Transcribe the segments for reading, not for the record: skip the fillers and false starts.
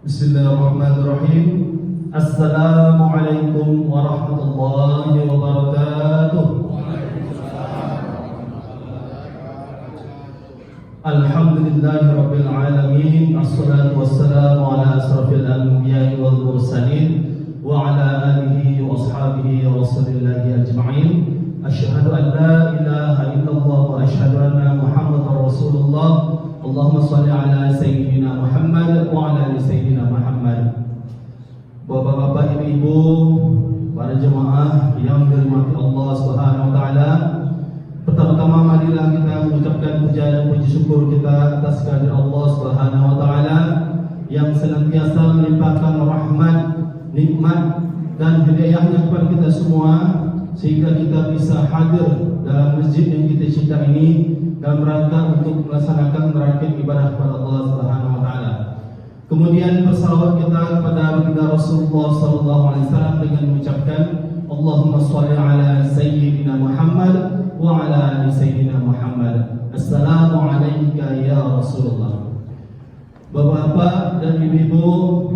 Bismillahirrahmanirrahim. Assalamualaikum warahmatullahi wabarakatuh. Alhamdulillahi rabbil alamin. Assalatu wassalamu ala asrafil anbiya'i wal mursalin wa ala alihi wa ashabihi wa rasulillahi ajma'in. Asyhadu an la ilaha illallah wa asyhadu anna Muhammadar Rasulullah. Allahumma shalli ala sayyidina Muhammad wa ala ali sayyidina Muhammad. Bapak-bapak, ibu-ibu, para jemaah yang dirahmati Allah Subhanahu wa taala. Pertama-tama marilah kita mengucapkan puja dan puji syukur kita atas kehadirat Allah Subhanahu wa taala yang senantiasa melimpahkan rahmat, nikmat dan hidayahnya kepada kita semua sehingga kita bisa hadir dalam masjid yang kita cinta ini dalam rangka untuk melaksanakan merangkaian ibadah kepada Allah Subhanahu wa taala. Kemudian bersalawat kita kepada baginda Rasulullah sallallahu alaihi wasallam dengan mengucapkan Allahumma shalli ala sayyidina Muhammad wa ala ali sayyidina Muhammad. Assalamu alayka ya Rasulullah. Bapak-bapak dan ibu-ibu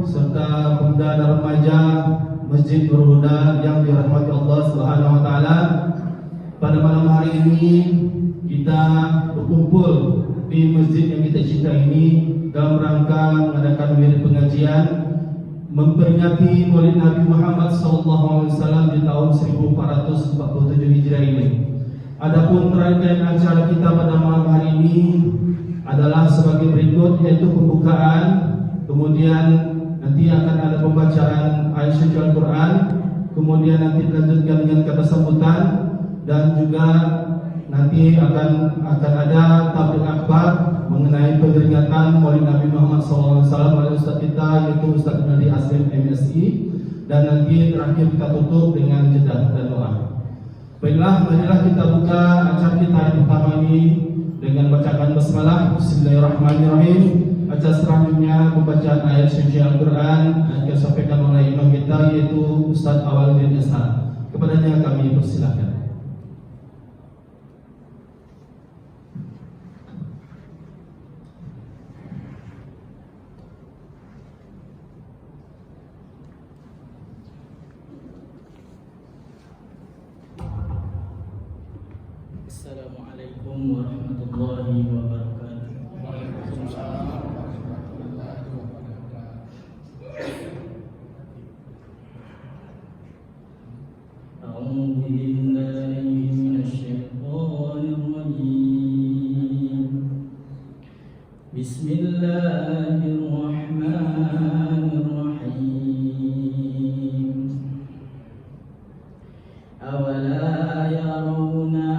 serta pemuda dan remaja Masjid Nurul Huda yang dirahmati Allah Subhanahu wa taala, pada malam hari ini kita berkumpul di masjid yang kita cinta ini dalam rangka mengadakan wirid pengajian memperingati Maulid Nabi Muhammad SAW di tahun 1447 Hijriah ini. Adapun rangkaian acara kita pada malam hari ini adalah sebagai berikut, yaitu pembukaan, kemudian nanti akan ada pembacaan ayat suci Al-Quran, kemudian nanti dilanjutkan dengan kata sambutan, dan juga nanti akan ada tabligh akbar mengenai peringatan Maulid Nabi Muhammad SAW oleh Ustaz kita, yaitu Ustaz Nadi Aslim MSI, dan nanti terakhir kita tutup dengan jeda dan doa. Baiklah, marilah kita buka acara kita yang pertama ini dengan bacaan basmalah. Bismillahirrahmanirrahim. Acara selanjutnya pembacaan ayat suci Al-Quran yang disampaikan oleh imam kita, yaitu Ustaz Awaludin Ishaq. Kepadanya kami persilakan. Assalamualaikum warahmatullahi wabarakatuh. Waalaikumsalam warahmatullahi wabarakatuh. A'udzu billahi minasyaitonir rajim. Bismillahirrahmanirrahim. Awala yarawna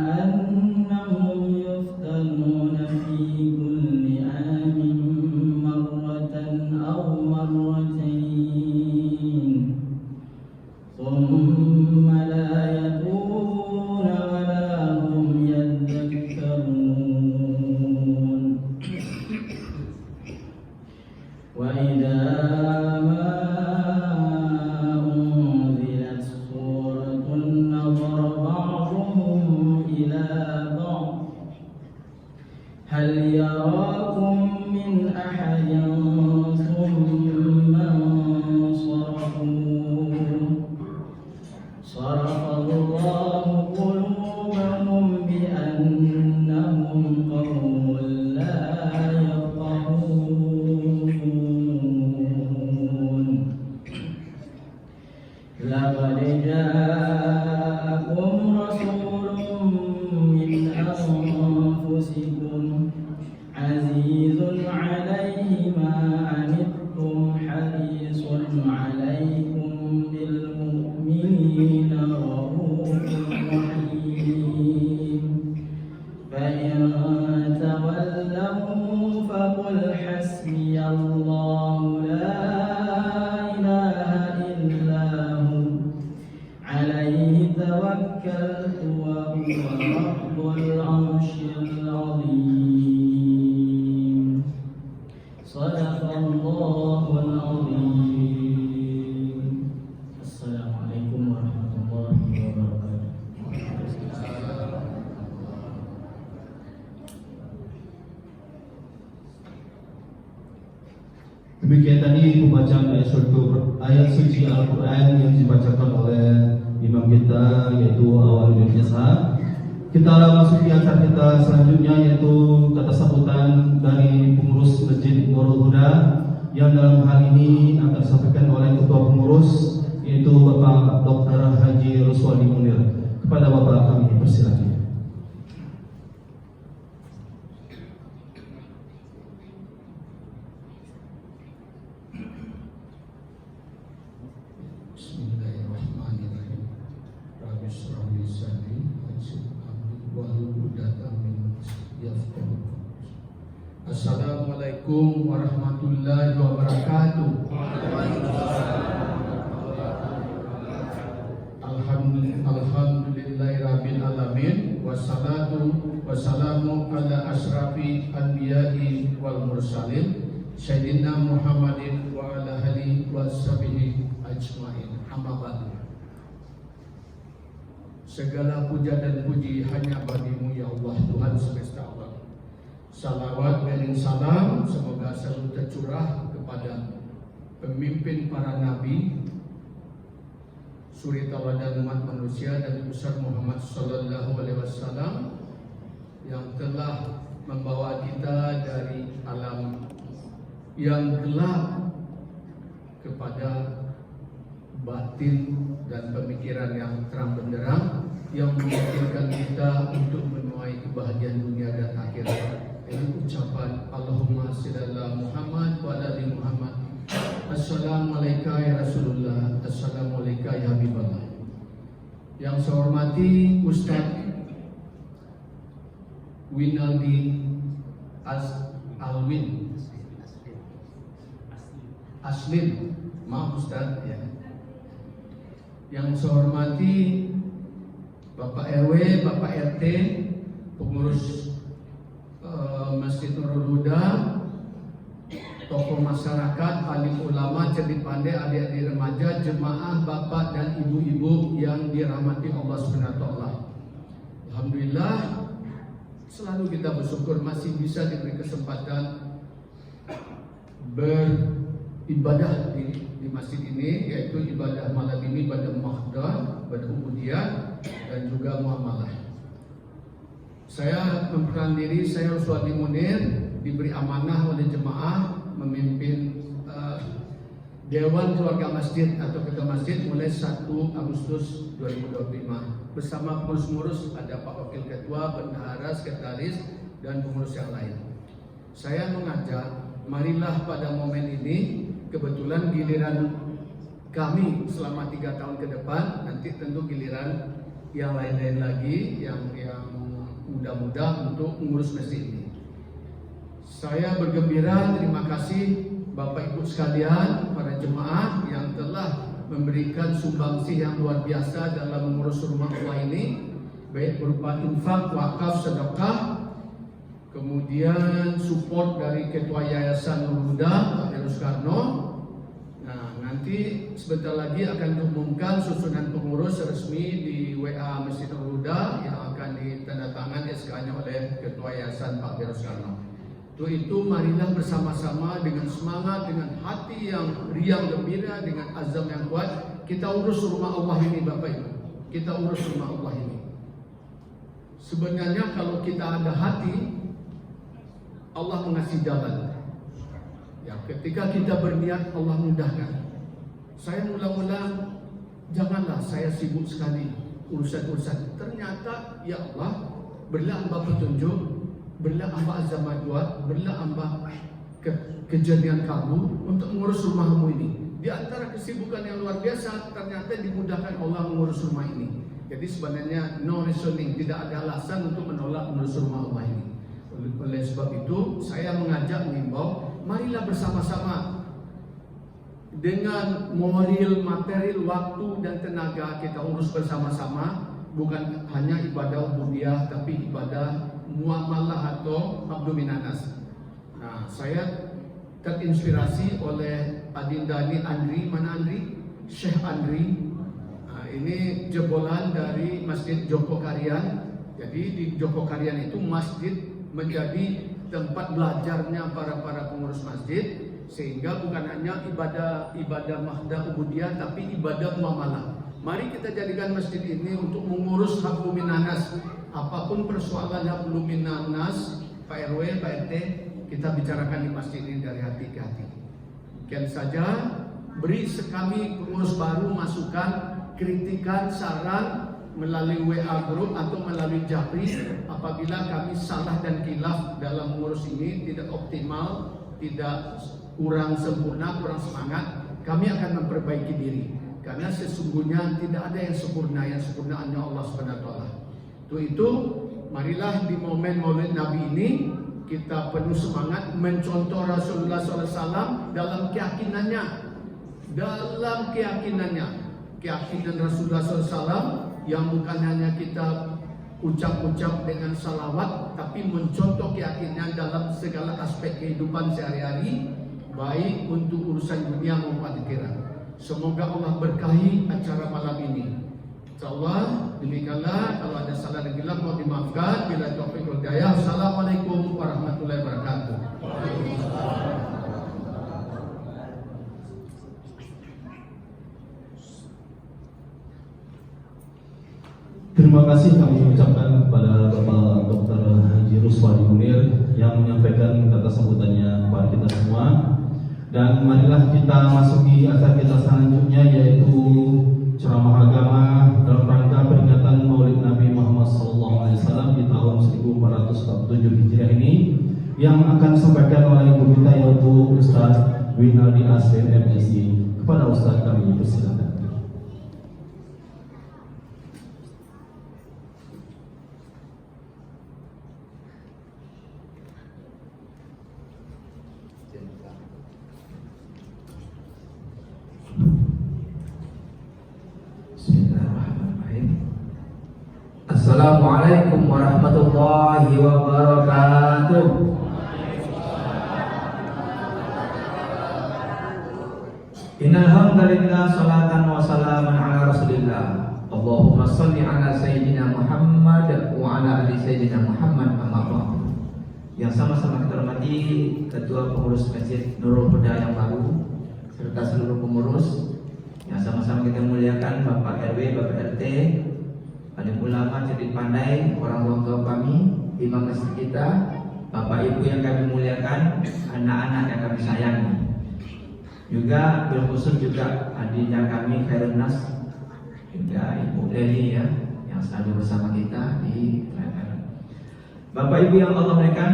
Assalamualaikum warahmatullahi wabarakatuh. Demikian tadi pembacaan ayat suci Al-Quran yang dibacakan oleh imam kita, yaitu Awaludin Ishaq. Kita masuki acara kita selanjutnya, yaitu kata sambutan dari pengurus Masjid Nurul Huda, yang dalam hal ini akan disampaikan oleh Ketua Pengurus, yaitu Bapak Dr. Haji Ruswadi Munir. Kepada Bapak kami persilakan. Assalamualaikum warahmatullahi wabarakatuh. Alhamdulillahirabbil alamin, wassalatu wassalamu ala asrafi anbiya'i wal mursalin sayyidina Muhammadin wa ala alihi washabihi ajmain. Amma ba'du. Segala puja dan puji hanya bagimu ya Allah, Tuhan semesta alam. Salawat dan salam semoga selalu tercurah kepada pemimpin para nabi, suri tauladan umat manusia, dan besar Muhammad sallallahu alaihi wasallam yang telah membawa kita dari alam yang gelap kepada batin dan pemikiran yang terang benderang, yang memungkinkan kita untuk menuai kebahagiaan dunia dan akhirat. Dengan ucapan Allahumma shalli ala Muhammad wa ala ali Muhammad. Assalamualaikum ya Rasulullah, assalamualaikum ya Habiballah. Yang saya hormati Ustaz Winaldi Aslin, maaf Ustaz ya. Yang saya hormati Bapak RW, Bapak RT, pengurus Masjid Nurul Huda, tokoh masyarakat, alim ulama, cerdik pandai, adik-adik remaja, jemaah, bapak dan ibu-ibu yang dirahmati Allah Subhanahu wa taala. Alhamdulillah, selalu kita bersyukur masih bisa diberi kesempatan beribadah di masjid ini, yaitu ibadah malam ini, ibadah mahdah, ibadah ubudiyah dan juga muamalah. Saya memperkenalkan diri, saya Ruswadi Munir, diberi amanah oleh jemaah memimpin Dewan Keluarga Masjid atau Ketua Masjid mulai 1 Agustus 2025. Bersama pengurus-pengurus, ada Pak Wakil Ketua, Bendahara, Sekretaris, dan pengurus yang lain. Saya mengajak, marilah pada momen ini, kebetulan giliran kami selama 3 tahun ke depan, nanti tentu giliran yang lain-lain lagi, yang mudah-mudah untuk mengurus masjid ini. Saya bergembira, terima kasih Bapak Ibu sekalian, para jemaah yang telah memberikan sumbangsih yang luar biasa dalam mengurus rumah Allah ini, baik berupa infak, wakaf, sedekah, kemudian support dari Ketua Yayasan Nurul Huda, Pak Heru Soekarno. Nah, nanti sebentar lagi akan diumumkan susunan pengurus resmi di WA Masjid Nurul Huda yang akan ditandatangan SK-nya oleh Ketua Yayasan Pak Heru Soekarno. Untuk itu marilah bersama-sama dengan semangat, dengan hati yang riang gembira, dengan azam yang kuat, kita urus rumah Allah ini Bapak Ibu. Kita urus rumah Allah ini. Sebenarnya kalau kita ada hati, Allah mengasih jalan. Ya, ketika kita berniat, Allah mudahkan. Saya mula-mula janganlah saya sibuk sekali urusan-urusan. Ternyata ya Allah, berilah hamba petunjuk, berilah hamba azamah kuat, berilah hamba kejadian kamu untuk mengurus rumahmu ini. Di antara kesibukan yang luar biasa, ternyata dimudahkan Allah mengurus rumah ini. Jadi sebenarnya no reasoning, tidak ada alasan untuk menolak mengurus rumah Allah ini. Oleh sebab itu, saya mengajak, mengimbau, marilah bersama-sama dengan moral, material, waktu dan tenaga kita urus bersama-sama. Bukan hanya ibadah ubudiyah, tapi ibadah muamalah atau abdominanas. Nah, saya terinspirasi oleh Adinda Andri, mana Andri? Syekh Andri. Nah, ini jebolan dari Masjid Joko Karian. Jadi di Joko Karian itu masjid menjadi tempat belajarnya para pengurus masjid. sehingga bukan hanya ibadah mahdah ubudiyah, tapi ibadah muamalah. Mari kita jadikan masjid ini untuk mengurus hak luminanas. Apapun persoalan hak luminanas, Pak RW, Pak RT, kita bicarakan di masjid ini dari hati ke hati. Sekian saja. Beri sekali pengurus baru masukan, kritikan, saran melalui WA group atau melalui Japri apabila kami salah dan khilaf dalam mengurus ini, tidak optimal, tidak kurang sempurna, kurang semangat, kami akan memperbaiki diri. Karena sesungguhnya tidak ada yang sempurna hanya Allah Subhanahu wa taala. Untuk itu, marilah di momen Maulid Nabi ini kita penuh semangat mencontoh Rasulullah SAW dalam keyakinannya. Keyakinan Rasulullah SAW yang bukan hanya kita ucap-ucap dengan salawat, tapi mencontoh keyakinan dalam segala aspek kehidupan sehari-hari, baik untuk urusan dunia maupun akhirat. Semoga Allah berkahi acara malam ini. InsyaAllah demikianlah. Kalau ada salah dan khilaf mohon dimaafkan. Bila taufiq wal hidayah. Assalamualaikum warahmatullahi wabarakatuh. Terima kasih kami ucapkan kepada Bapak Dr. Haji Ruswadi Munir yang menyampaikan kata sambutannya kepada kita semua. Dan marilah kita masuki acara kita selanjutnya, yaitu ceramah agama dalam rangka peringatan Maulid Nabi Muhammad SAW di tahun 1447 Hijriah ini, yang akan disampaikan oleh guru kita yaitu Ustaz Winaldi Asrin MSI. Kepada Ustaz kami persilakan. Assalamualaikum warahmatullahi wabarakatuh. Innal hamdalillah salatan wa salaman ala Rasulillah. Allahumma shalli ala sayyidina Muhammad wa ala ali sayyidina Muhammad amma ba'd. Yang sama-sama kita hormati Ketua Pengurus Masjid Nurul Huda yang baru serta seluruh pengurus, yang sama-sama kita muliakan Bapak RW, Bapak RT, alim ulama, cerdik pandai, orang tua kami, imam masjid kita, bapak ibu yang kami muliakan, anak-anak yang kami sayangi. Juga berkhusus juga adiknya kami Khairun Nas, juga Ibu Leli ya, yang selalu bersama kita di Terakan. Bapak ibu yang Allah muliakan,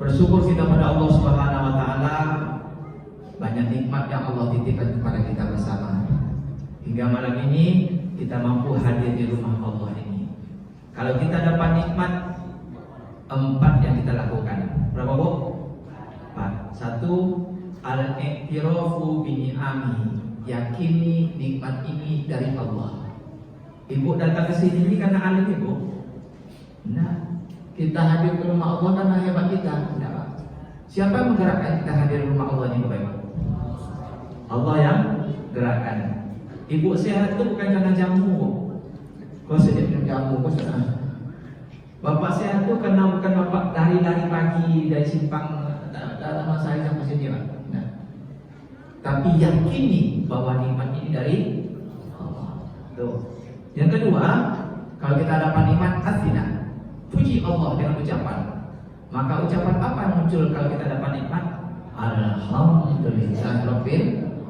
bersyukur kita pada Allah Subhanahu wa taala, banyak nikmat yang Allah titipkan kepada kita bersama. Hingga malam ini kita mampu hadir di rumah Allah ini. Kalau kita dapat nikmat 4 yang kita lakukan. Berapa Bu? 4. 1, al-i'tirafu bi ni'ami, yakini nikmat ini dari Allah. Ibu datang ke sini ini karena alim Ibu? Nah, kita hadir ke rumah Allah karena hebat kita. Nah, siapa yang menggerakkan kita hadir di rumah Allah ini Bapak? Allah yang gerakkan. Ibu sehat itu bukan karena jamu. Kau sedih minum jamu, kau sedih. Bapak sehat itu karena bukan bapak lari-lari pagi dari simpang dalam masa sampai sini Pak. Nah, tapi yakini bahwa nikmat ini dari Allah. Tuh. Yang kedua, kalau kita dapat nikmat hafina, puji Allah dengan ucapan. Maka ucapan apa yang muncul kalau kita dapat nikmat? Alhamdulillahirabbil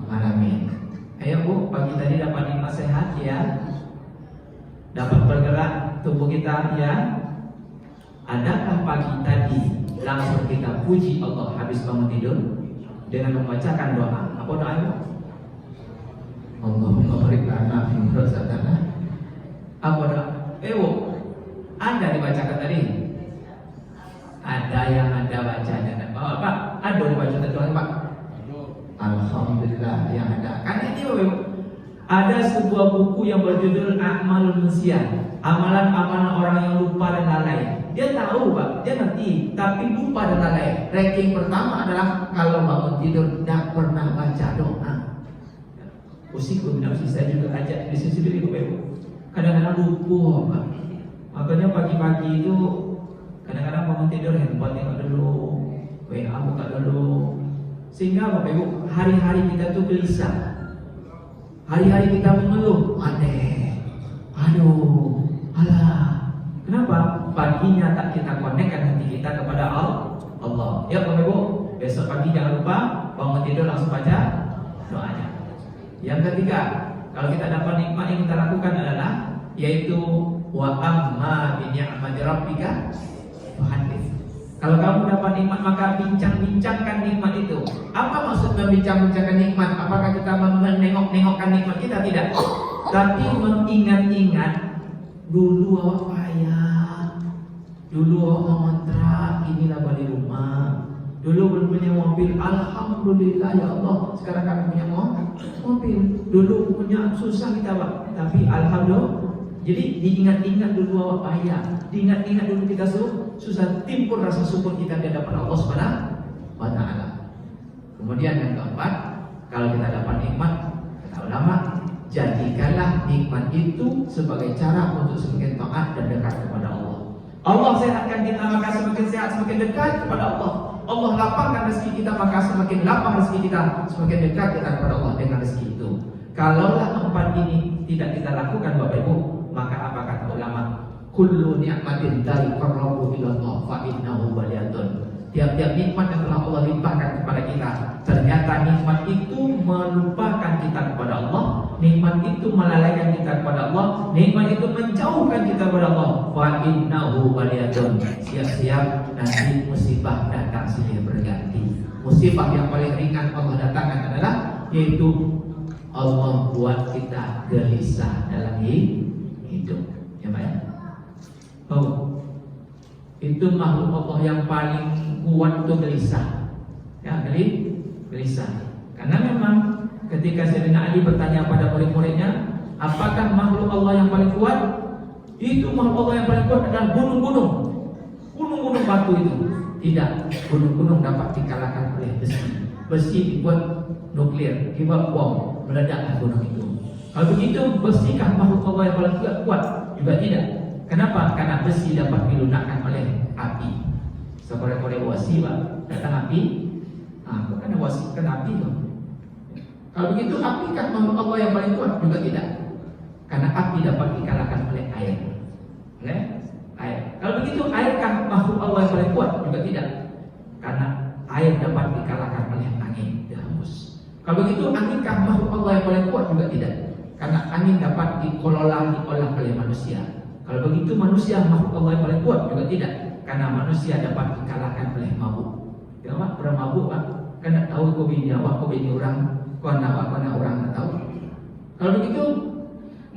alamin. Ayo Bu, pagi tadi dapat nikmat sehat ya, dapat bergerak tubuh kita ya. Adakah pagi tadi langsung kita puji Allah habis bangun tidur dengan membacakan doa? Apa doanya? Allahumma barik lana fi razaqana. Apa doa? Bu, ada dibacakan tadi? Ada yang ada bacanya. Pak, ada dibaca tadi Pak? Alhamdulillah yang ada. Kan ini ada sebuah buku yang berjudul A'malul Nisyan, amalan-amalan orang yang lupa dan lalai. Dia tahu Pak, dia ngerti, tapi lupa dan lalai. Ranking pertama adalah kalau bangun tidur tidak pernah baca doa. Usikum nafsi, saya juga ajak di sisi diri Bapak. Kadang-kadang lupa Pak. Makanya pagi-pagi itu kadang-kadang bangun tidur handphone tengok dulu, WA buka dulu. Sehingga Bapak Ibu, hari-hari kita tuh gelisah. Hari-hari kita mengeluh, aneh, aduh, alah. Kenapa? Paginya tak kita konekkan hati kita kepada Allah. Ya Bapak Ibu, besok pagi jangan lupa bangun tidur langsung baca doanya. Yang ketiga, kalau kita dapat nikmat yang kita lakukan adalah yaitu wa amma bi ni'mati rabbika fahaddits. Kalau kamu dapat nikmat maka bincang-bincangkan nikmat itu. Apa maksud membincang-bincangkan nikmat? Apakah kita menengok-nengokkan nikmat kita? Tidak. Tapi mengingat-ingat dulu awak payah, dulu awak ngontrak, inilah balik rumah. Dulu belum punya mobil, alhamdulillah ya Allah. Sekarang kami punya mobil. Dulu punya susah kita Pak, tapi alhamdulillah. Jadi diingat-ingat dulu awak payah, diingat-ingat dulu kita susah, timbul rasa syukur kita di hadapan Allah Subhanahu wa taala. Kemudian yang keempat, kalau kita dapat nikmat, kata ulama, jadikanlah nikmat itu sebagai cara untuk semakin taat dan dekat kepada Allah. Allah sehatkan kita maka semakin sehat, semakin dekat kepada Allah. Allah lapangkan rezeki kita maka semakin lapang rezeki kita, semakin dekat kita kepada Allah dengan rezeki itu. Kalaulah empat ini tidak kita lakukan Bapak Ibu, maka apa kata ulama? Kullu ni'matin tariqarrabu ila Allah fa innahu waliyatun. Tiap-tiap nikmat yang telah Allah limpahkan kepada kita, ternyata nikmat itu melupakan kita kepada Allah, nikmat itu melalaikan kita kepada Allah, nikmat itu menjauhkan kita kepada Allah. Fa innahu waliyatun. Siap-siap nanti musibah datang silih berganti. Musibah yang paling ringan Allah datangkan adalah yaitu Allah buat kita gelisah dalam hidup. Ya Pak ya? Oh, itu makhluk Allah yang paling kuat itu gelisah. Ya, gelisah. Karena memang ketika Sayyidina Ali bertanya pada murid-muridnya, apakah makhluk Allah yang paling kuat? Itu makhluk Allah yang paling kuat adalah gunung-gunung. Gunung-gunung batu itu. Tidak, gunung-gunung dapat dikalahkan oleh besi. Besi dibuat nuklir, dibuat bom, meledaklah gunung itu. Kalau begitu, besikah makhluk Allah yang paling kuat? Juga tidak. Kenapa? Karena besi dapat dilunakkan oleh api. Sekorek-korek wasi, Pak, datang api. Bukan wasi, kan api tuh. Kalau begitu, apikah makhluk Allah yang paling kuat? Juga tidak. Karena api dapat dikalahkan oleh air. Oleh air. Kalau begitu, airkah makhluk Allah yang paling kuat? Juga tidak. Karena air dapat dikalahkan oleh angin, dihembus. Kalau begitu, anginkah makhluk Allah yang paling kuat? Juga tidak. Karena angin dapat diolah oleh manusia. Kalau begitu manusia makhluk Allah yang paling kuat? Juga tidak. Karena manusia dapat dikalahkan oleh mabuk. Ya Pak, orang mabuk Pak, kan tak tahu kau bini awak, kau bini orang, kau anak awak, kau anak orang, tak tahu. Kalau begitu,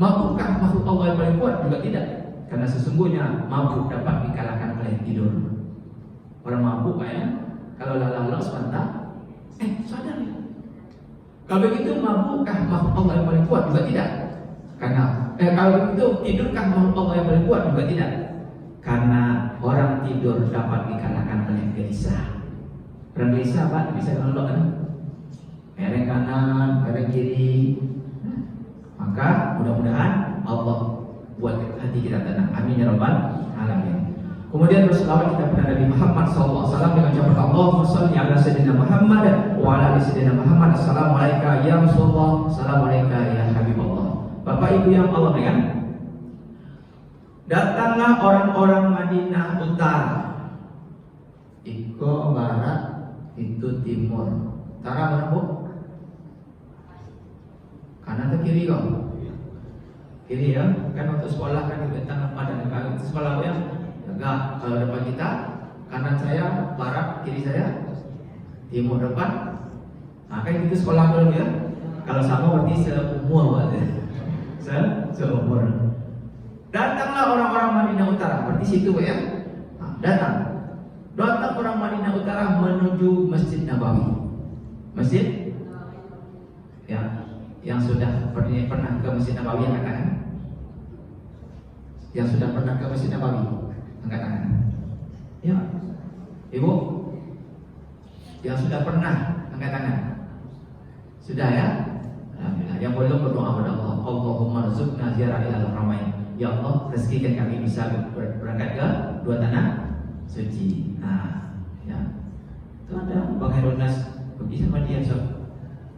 mabukkah makhluk Allah yang paling kuat? Juga tidak. Karena sesungguhnya mabuk dapat dikalahkan oleh tidur. Orang mabuk Pak ya, kalau lalu sebentar, sadar ya. Kalau begitu mabukkah makhluk Allah yang paling kuat? Juga tidak. Karena kalau begitu tidurkah makhluk Allah yang paling kuat? Juga tidak. Karena orang tidur dapat dikalahkan oleh gelisah. Orang gelisah Pak bisa ngelok kan? Mereng kanan, mereng kiri. Maka mudah-mudahan Allah buat hati kita tenang. Amin ya rabbal alamin. Kemudian berselawat kita kepada Nabi Muhammad SAW dengan ucapan Allahumma shalli ala sayyidina Muhammad wa ala ali sayyidina Muhammad. Assalamualaikum ya Rasulullah, assalamualaikum ya Habibullah. Bapak Ibu yang Allah berikan, datanglah orang-orang Madinah Utara. Iko barat, itu timur. Utara mana Bu? Kanan atau kiri kok? Kiri ya, kan waktu sekolah kan juga tangan padan. Kalau sekolah ya, enggak. Kalau depan kita, kanan saya barat, kiri saya timur depan. Nah, kan itu sekolah dulu ya. Kalau sama berarti seumur berarti. Seumur. Datanglah orang-orang Madinah Utara, berarti situ ya. Nah, datang orang Madinah Utara menuju Masjid Nabawi. Masjid ya, yang sudah pernah ke Masjid Nabawi angkat tangan. Yang sudah pernah ke Masjid Nabawi angkat tangan. Ya, Ibu, yang sudah pernah angkat tangan. Sudah ya? Alhamdulillah. Yang belum berdoa kepada Allah, Allahumma rzuqna ziarah ila al-haramain. Ya Allah, rezekikan kami bisa berangkat ke dua tanah suci. Nah, ya. Itu ada Bang Herunas pergi sama dia. So,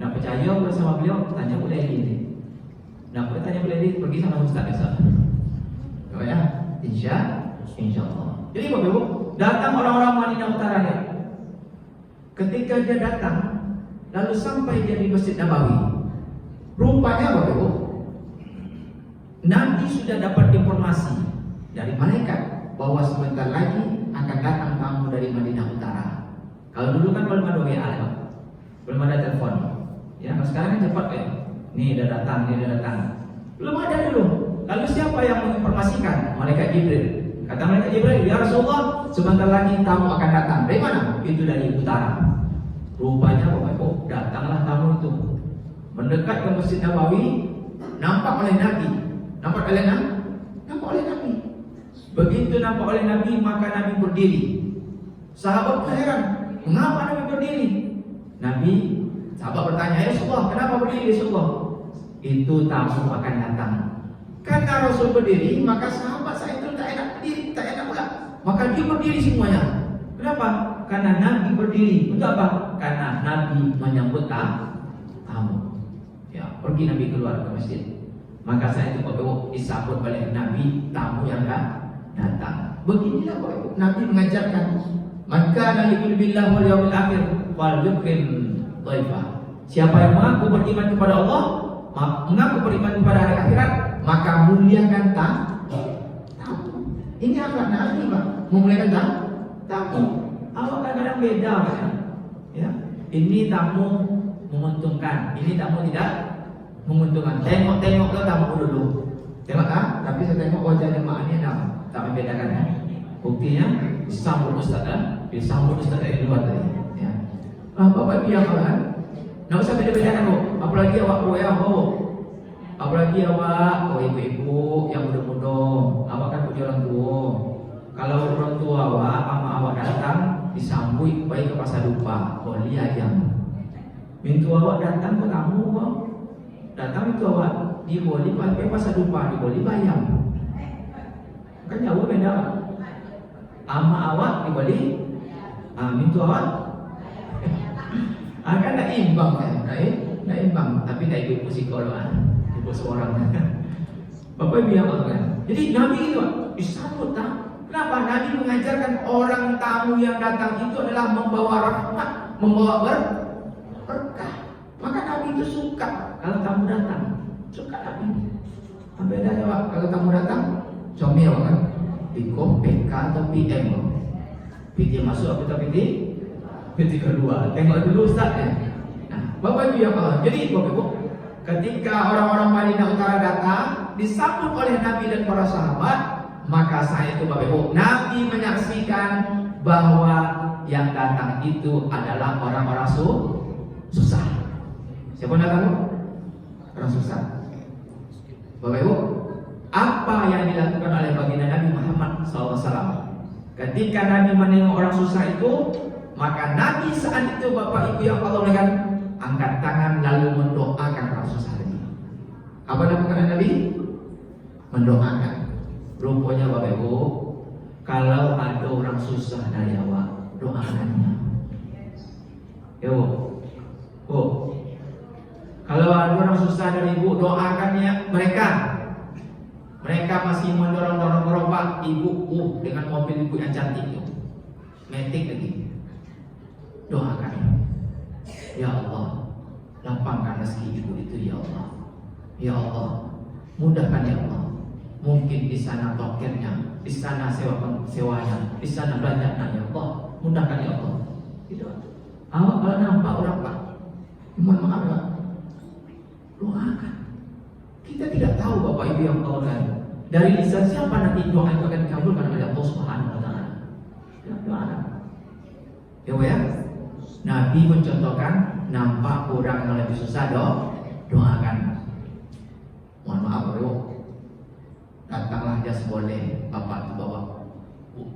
nak percaya bersama beliau, tanya boleh ini. Nak tanya boleh ini, pergi sama ustaz besar. Oh ya, insya Allah. Jadi Bapak Ibu, datang orang-orang Madinah Utara ya. Ketika dia datang, lalu sampai dia di Masjid Nabawi. Rupanya Bapak Ibu, Nabi sudah dapat informasi dari malaikat bahwa sebentar lagi akan datang tamu dari Madinah Utara. Kalau dulu kan belum ada WA, belum ada telepon. Ya, sekarang kan cepat ya. Nih dia datang. Belum ada dulu. Lalu siapa yang menginformasikan? Malaikat Jibril. Kata malaikat Jibril, ya Rasulullah, sebentar lagi tamu akan datang. Dari mana? Itu dari utara. Rupanya Bapak Ibu, datanglah tamu itu. Mendekat ke Masjid Nabawi, nampak oleh Nabi. Nampak oleh Nabi. Begitu nampak oleh Nabi, maka Nabi berdiri. Sahabat heran, mengapa Nabi berdiri? Sahabat bertanya, ya Rasulullah, kenapa berdiri Rasulullah? Itu tamu akan datang. Karena Rasul berdiri, maka sahabat saya itu tak enak berdiri, tak enak pula. Maka dia berdiri semuanya. Kenapa? Karena Nabi berdiri. Untuk apa? Karena Nabi menyambut tamu. Ya, pergi Nabi keluar ke masjid. Maka saya itu Bapak disambut oleh Nabi, tamu yang datang. Beginilah Bapak Nabi mengajarkan. Maka Nabi billah wal yaumil akhir wal yukrim dhaifa. Siapa yang mengaku beriman kepada Allah, mengaku beriman kepada hari akhirat, maka muliakan tamu. Ini akhlak Nabi, Pak. Memuliakan tamu. Awak kadang-kadang beda, Pak. Ya. Ini tamu menguntungkan, ini tamu tidak menguntungkan. Tengok tamu dulu. Tengok tapi saya tengok wajah jemaahnya tak membedakan ya. Buktinya disambut ustaz dari luar tadi. Ya. Bapak dia kan, nggak usah beda-bedakan kok. Apalagi apalagi awak ibu-ibu yang muda-muda, awak kan punya orang tua. Kalau orang tua awak sama awak datang disambut baik ke pasar dupa, lihat yang mintu awak datang ke tamu kok. Datang itu awak diboli pakai pasar dupa, diboli bayam. Kan jauh beda. Ama awak diboli, mintu awak. Kan tak imbang kan? Tak imbang, tapi tak ikut psikolog ikut seorang. Bapak Ibu yang kan. Jadi Nabi itu disambut Kenapa? Nabi mengajarkan orang tamu yang datang itu adalah membawa rahmat, membawa berkah. Maka Nabi itu suka kalau tamu datang. Suka Nabi. Bedanya Pak, kalau tamu datang, comel kan? Piko, PK atau PM. PT masuk atau PT kedua. Tengok dulu Ustaz ya. Nah, Bapak Ibu yang jadi Bapak Ibu, ketika orang-orang Madinah Utara datang, disambut oleh Nabi dan para sahabat, maka saya itu Bapak Ibu, Nabi menyaksikan bahwa yang datang itu adalah orang-orang susah. Siapa datang? Orang susah. Bapak Ibu, apa yang dilakukan oleh baginda Nabi Muhammad SAW? Ketika Nabi menengok orang susah itu, maka Nabi saat itu Bapak Ibu yang Allah berikan, angkat tangan lalu mendoakan orang susah ini. Apa lakukan Nabi? Mendoakan. Rupanya Bapak Ibu, kalau ada orang susah dari awak, doakannya. Yo, kalau ada orang susah dari ibu, doakannya mereka. Mereka masih mendorong-dorong gerobak ibu dengan mobil ibu yang cantik itu, metik lagi. Doakan, ya Allah, lapangkan rezeki ibu itu ya Allah. Ya Allah, mudahkan ya Allah. Mungkin di sana tokirnya, di sana sewanya, di sana belanjanya ya Allah, mudahkan ya Allah. Gitu. Awak kalau nampak orang Pak, mohon maaf Pak, doakan. Kita tidak tahu Bapak Ibu yang Allah kan. Dari lisan siapa nanti doa itu akan dikabulkan oleh Allah Subhanahu wa taala. Doakan. Ya. Nabi mencontohkan, nampak orang yang lebih susah doakan. Mohon maaf Bapak Ibu. Datanglah dia seboleh bapak itu bawa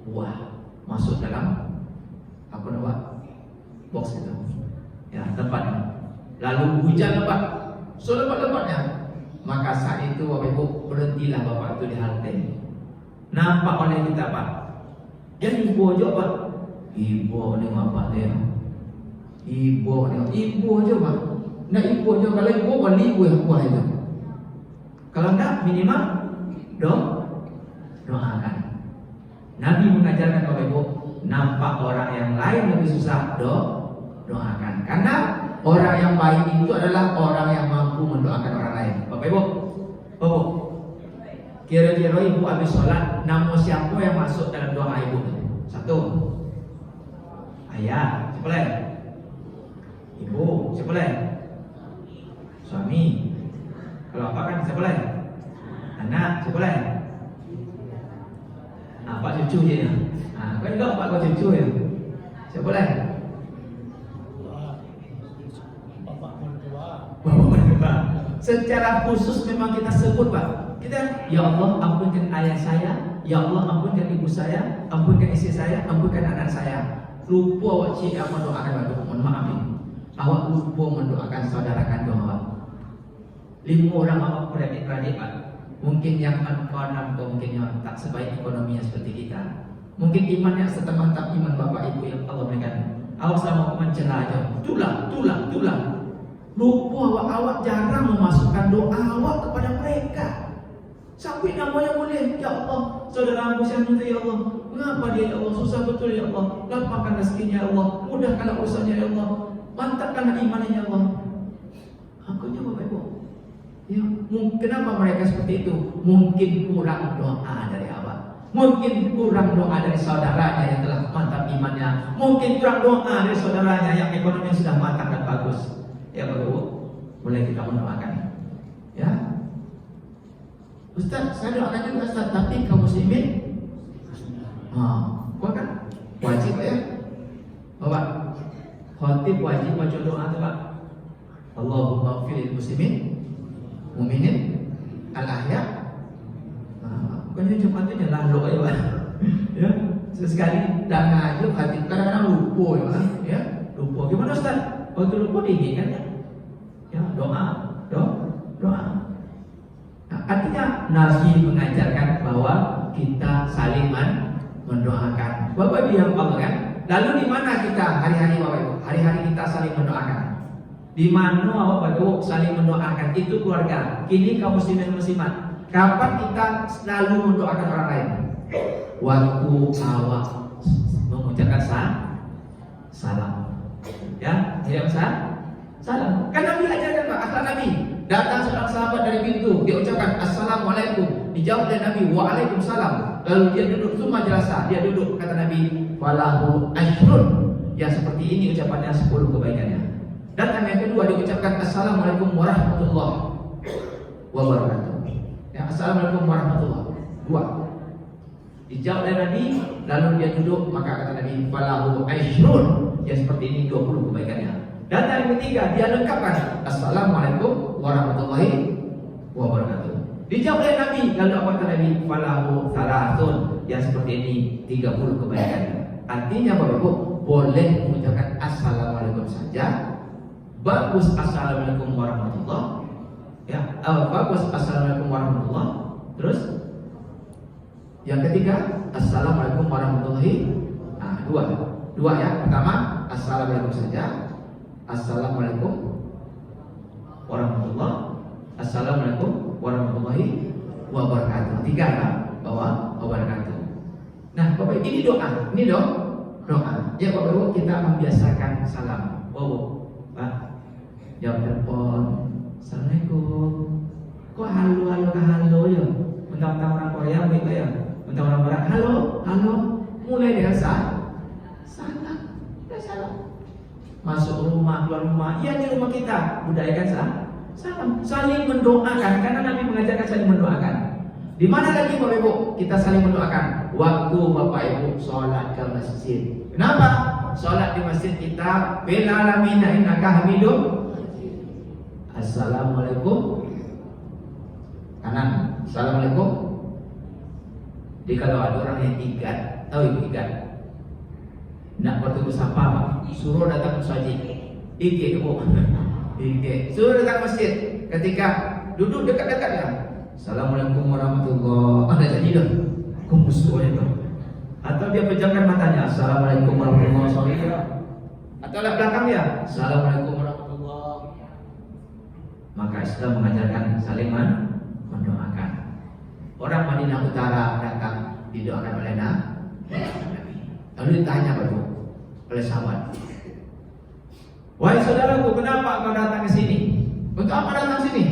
buah masuk dalam apa nama box itu ya tempatnya, lalu hujan lebat selebat-lebatnya, maka saat itu Bapak Ibu berhentilah bapak itu di halte. Nampak oleh kita Pak, jadi ibu aja Pak, ibu ni bapak dia Ibu aja bang. Nah ibu aja, kalau ibu boleh ibu yang buah itu. Kalau enggak minimal doakan. Nabi mengajarkan Bapak Ibu, nampak orang yang lain lebih susah, doakan. Karena orang yang baik itu adalah orang yang mampu mendoakan orang lain. Bapak Ibu, kira-kira ibu habis sholat, nama siapa yang masuk dalam doa ibu? Satu, ayah, siapa lain? Ibu, siapa lain? Suami. Kalau apa kan siapa lain? Anak, siapa lain? Pak cucu je ya. Kau juga pak kau cucu ya. Siapa lain? Bapak mertua. Secara khusus memang kita sebut Pak. Kita, ya Allah ampunkan ayah saya, ya Allah ampunkan ibu saya, ampunkan istri saya, ampunkan anak saya. Lupa awak cik apa mendoakan waktu, mohon maaf ini. Awak lupa mendoakan saudara kandung awak. 5 orang awak beradik-beradik Pak. Mungkin yang kawan atau mungkin yang tak sebaik ekonominya seperti kita. Mungkin imannya setengah tak iman bapak ibu yang Allah berikan. Awak sama mencela aja. Tulang. Lupa awak jarang memasukkan doa awak kepada mereka. Sampai namanya boleh, ya Allah, saudara aku yang minta ya Allah. Mengapa dia ya Allah susah betul ya Allah? Lapangkan rezekinya ya Allah. Mudahkanlah urusannya ya Allah. Mantapkanlah imannya ya Allah. Akunya bapak ibu. Ya, kenapa mereka seperti itu? Mungkin kurang doa dari awak. Mungkin kurang doa dari saudaranya yang telah mantap imannya. Mungkin kurang doa dari saudaranya yang ekonominya sudah matang dan bagus. Ya Bapak Ibu, boleh kita mendoakan. Ya, Ustaz, saya doakan juga Ustaz, tapi kaum muslimin, gua kan wajib ya, Bapak. Khatib wajib baca doa tu Pak. Allahumma fil muslimin mukminin al-ahya. Bukannya cuma itu lalu aja Pak. Ya, sesekali dah ngaji hati kadang-kadang lupa ya. Lupa. Gimana Ustaz? Waktu lupa diingatkan ya. Doa. Nah, artinya Nabi mengajarkan bahwa kita saling mendoakan. Bapak Ibu yang Allah kan. Lalu di mana kita hari-hari Bapak Ibu? Hari-hari kita saling mendoakan. Di mana Bapak Ibu saling mendoakan itu keluarga. Kini kaum muslimin muslimat. Kapan kita selalu mendoakan orang lain? Waktu awak mengucapkan salam. Ya, tidak usah salam. Kan Nabi ajarkan Pak, akhlak Nabi. Datang seorang sahabat dari pintu, dia ucapkan assalamualaikum. Dijawab oleh Nabi, waalaikumsalam. Lalu dia duduk, semua jelasa. Dia duduk, kata Nabi, falahu ashrun. Yang seperti ini ucapannya 10 kebaikannya. Datang yang kedua diucapkan assalamualaikum warahmatullahi wabarakatuh. Ya, assalamualaikum warahmatullahi. 2. Dijawab oleh Nabi, lalu dia duduk, maka kata Nabi, falahu ashrun. Yang seperti ini 20 kebaikannya. Datang yang ketiga, dia lengkapkan assalamualaikum warahmatullahi wabarakatuh. Dijawab oleh Nabi, lalu apa kata Nabi, falahu thalathun. Yang seperti ini 30 kebaikannya. Artinya Bapak Ibu boleh mengucapkan assalamualaikum saja. Bagus assalamualaikum warahmatullahi. Ya, bagus assalamualaikum warahmatullahi. Terus yang ketiga assalamualaikum warahmatullahi. Dua ya. Pertama assalamualaikum saja. Assalamualaikum warahmatullahi. Assalamualaikum warahmatullahi wabarakatuh. 3 ya, bahwa wabarakatuh. Nah, Bapak ini doa. Ini doa. Ya Bapak Ibu, kita membiasakan salam. Pak, jawab telepon. Assalamualaikum. Kok halo ya? Mentang-mentang orang Korea begitu ya. Mentang orang Barat, halo. Mulai dengan salam. Masuk rumah, keluar rumah. Ya di rumah kita budayakan salam. Saling mendoakan karena Nabi mengajarkan saling mendoakan. Di mana lagi Bapak Ibu kita saling mendoakan? Waktu Bapak Ibu sholat ke masjid. Kenapa? Sholat di masjid kita bil alamin innaka hamidum. Assalamualaikum. Kanan. Assalamualaikum. Jadi kalau ada orang yang igat, tahu ibu igat? Nak bertemu siapa Pak? Suruh datang masjid. Ike Bu. Ike. Suruh datang masjid. Ketika duduk dekat-dekatnya. Assalamualaikum warahmatullahi wabarakatuh. Ada jadi dah. Kumpul itu. Atau dia pejamkan matanya. Assalamualaikum warahmatullahi wabarakatuh. Atau lewat belakang dia, Assalamualaikum warahmatullahi wabarakatuh. Maka Islam mengajarkan saling mendoakan. Orang Madinah Utara datang didoakan oleh Nabi. Lalu ditanya oleh sahabat, wahai saudaraku, kenapa kau datang ke sini? Untuk apa datang ke sini?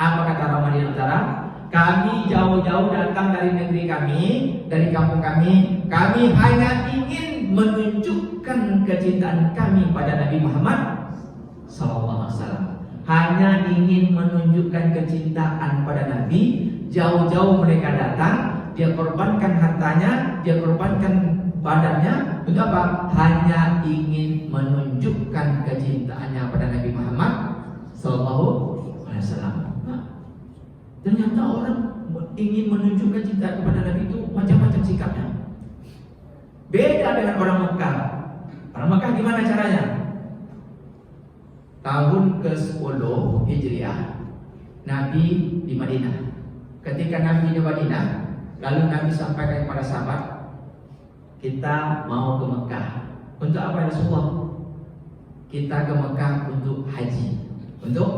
Apa kata orang Madinah Utara? Kami jauh-jauh datang dari negeri kami, dari kampung kami. Kami hanya ingin menunjukkan kecintaan kami pada Nabi Muhammad SAW. Hanya ingin menunjukkan kecintaan pada Nabi. Jauh-jauh mereka datang, dia korbankan hartanya, dia korbankan badannya. Untuk apa? Hanya ingin menunjukkan kecintaannya pada Nabi Muhammad SAW. Ternyata orang ingin menunjukkan cinta kepada Nabi itu macam-macam sikapnya. Beda dengan orang Mekah. Orang Mekah gimana caranya? Tahun ke-10 Hijriah, Nabi di Madinah. Ketika Nabi di Madinah, lalu Nabi sampaikan kepada sahabat, kita mau ke Mekah. Untuk apa ya Rasulullah? Kita ke Mekah untuk haji. Untuk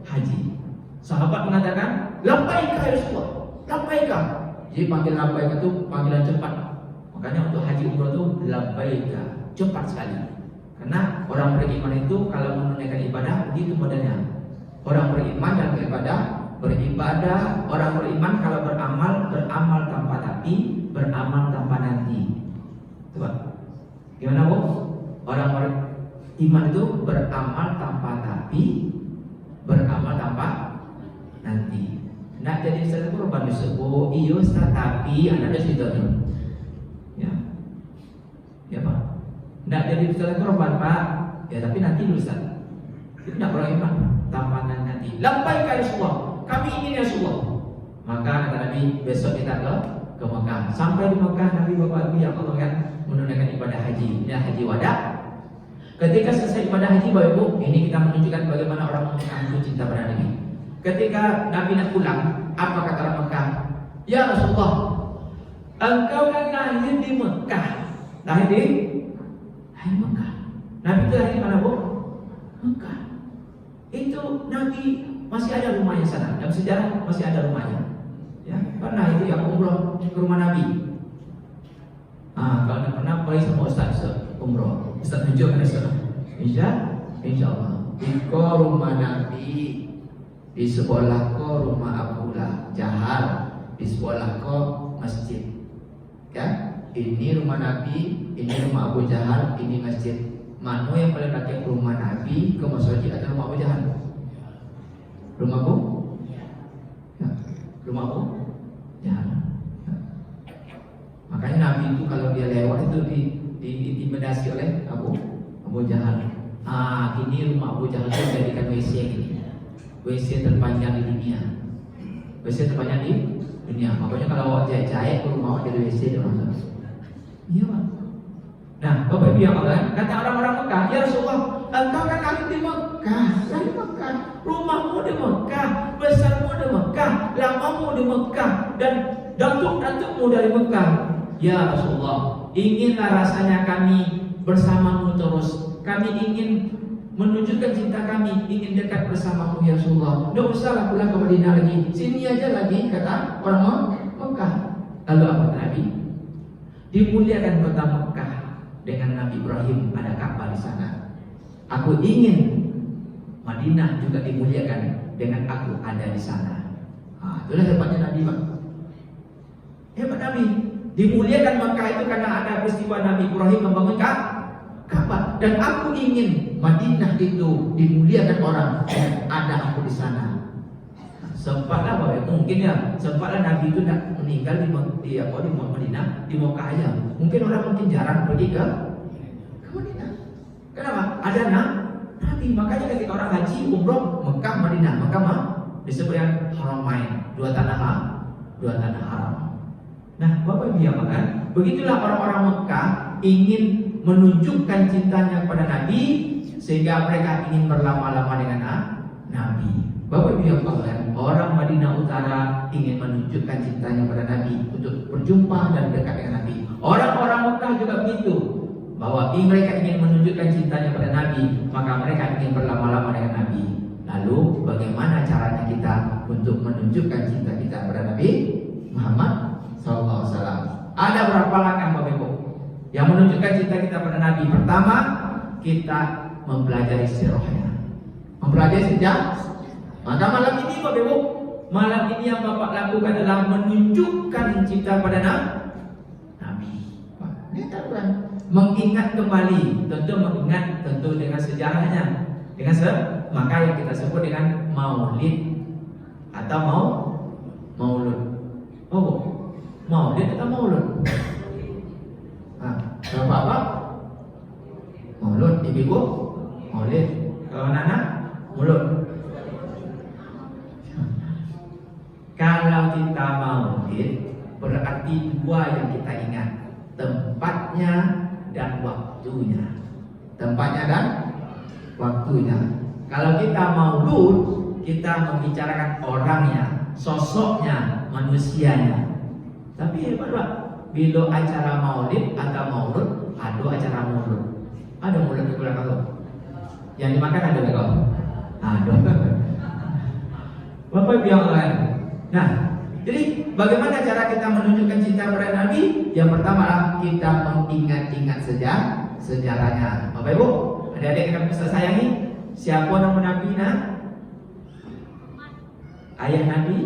haji. Sahabat mengatakan, labbaika ya Rasulullah, labbaika. Jadi panggil labbaika itu panggilan cepat. Makanya untuk haji umroh itu labbaika, cepat sekali. Karena orang beriman itu kalau menunaikan ibadah begitu modelnya. Orang beriman dan beribadah. Orang beriman kalau beramal tanpa tapi, beramal tanpa nanti. Coba, gimana Bu? Orang beriman itu beramal tanpa tapi, beramal tanpa nanti. Nak jadi Ustaz kurban disebut, iya Ustaz, tapi anak ada cerita tu. Ya. Ya Pak. Nak jadi Ustaz kurban Pak, ya tapi nanti dulu Ustaz. Itu nak beriman tanpa nanti. Labbaika ya Rasulullah, kami ingin ya Rasulullah. Maka kata Nabi, besok kita ke Mekah. Sampai di Mekah, Nabi Bapak Ibu yang Allah kan menunaikan ibadah haji. Ini haji wada. Ketika selesai ibadah haji Bapak Ibu, ini kita menunjukkan bagaimana orang Mekah itu cinta pada Nabi. Ketika Nabi nak pulang, apa kata orang Mekah? Ya Rasulullah, engkau kan lahir di Mekah. Lahir di Mekah. Nabi itu lahir di mana Bu? Mekah. Itu Nabi masih ada rumahnya sana. Dalam sejarah masih ada rumahnya. Ya, pernah itu yang umroh ke rumah Nabi. Kalau tidak pernah, boleh sama Ustaz umroh. Ustaz tunjukkan Ustaz. Insya Allah. Di rumah Nabi. Di sebelah ko rumah Abu Jahal, di sebelah ko masjid. Ya, ini rumah Nabi, ini rumah Abu Jahal, ini masjid. Mana yang paling dekat rumah Nabi ke masjid atau rumah Abu Jahal? Rumah Abu? Ya, rumah Abu Jahal. Ya. Makanya Nabi itu kalau dia lewat itu diintimidasi oleh Abu Jahal. Ini rumah Abu Jahal itu jadikan WC gini. WC terpanjang di dunia. WC terpanjang di dunia. Makanya kalau awak jahit-jahit ke rumah awak jadi WC di rumah. Iya Pak. Nah, Bapak Ibu yang Allah, kata orang-orang Mekah, ya Rasulullah, engkau kan lahir di Mekah, lahir di Mekah, rumahmu di Mekah, besarmu di Mekah, lamamu di Mekah, dan datuk-datukmu dari Mekah. Ya Rasulullah, inginlah rasanya kami bersamamu terus. Kami ingin menunjukkan cinta kami, ingin dekat bersamamu ya Rasulullah. Tidak usahlah pulang ke Madinah lagi, sini aja lagi, kata orang Mekah. Lalu apa Nabi? Dimuliakan kota Mekah dengan Nabi Ibrahim, ada Ka'bah di sana. Aku ingin Madinah juga dimuliakan dengan aku ada di sana. Itulah hebatnya Nabi Pak. Hebat Nabi. Dimuliakan Mekah itu karena ada peristiwa Nabi Ibrahim membangun Ka'bah. Dan aku ingin Madinah itu dimuliakan orang dan ada aku di sana. Sempatlah mungkin ya, sempatlah Nabi itu nak meninggal di Madinah, di Mekah aja. Mungkin orang mungkin jarang pergi ke Madinah. Kenapa? Ada Nabi. Makanya ketika orang haji umroh Mekah Madinah, maka disebut yang Haramain, dua tanah haram. Nah, Bapak Ibu yang makan, begitulah orang-orang Mekah ingin menunjukkan cintanya kepada Nabi sehingga mereka ingin berlama-lama dengan Nabi. Bapak Ibu yang makan, orang Madinah Utara ingin menunjukkan cintanya kepada Nabi untuk berjumpa dan dekat dengan Nabi. Orang-orang Mekah juga begitu. bahwa mereka ingin menunjukkan cintanya pada Nabi, maka mereka ingin berlama-lama dengan Nabi. Lalu bagaimana caranya kita untuk menunjukkan cinta kita pada Nabi Muhammad SAW? Ada berapa langkah Bapak Ibu yang menunjukkan cinta kita pada Nabi? Pertama, kita mempelajari sirahnya, mempelajari sejarah. Maka malam ini Bapak Ibu, malam ini yang Bapak lakukan adalah menunjukkan cinta pada Nabi. Ini kan mengingat kembali, tentu dengan sejarahnya, maka yang kita sebut dengan maulid atau maulud. Oh, maulid atau maulud? Bapak maulud, ibu maulid, kalau anak maulud. Kalau kita maulid berarti dua yang kita ingat, tempatnya dan waktunya. Tempatnya dan waktunya. Kalau kita maulud, kita membicarakan orangnya, sosoknya, manusianya. Tapi hebat Pak, bila acara maulid atau maulud, ada acara maulud. Ada maulud di belakang itu. Yang dimakan ada enggak? Ada. Bapak Ibu yang lain. Nah, jadi bagaimana cara kita menunjukkan cinta pada Nabi? Yang pertama kita mengingat-ingat sejarahnya. Bapak Ibu, adik-adik yang bisa sayangi, siapa nama Nabi? Ayah Nabi,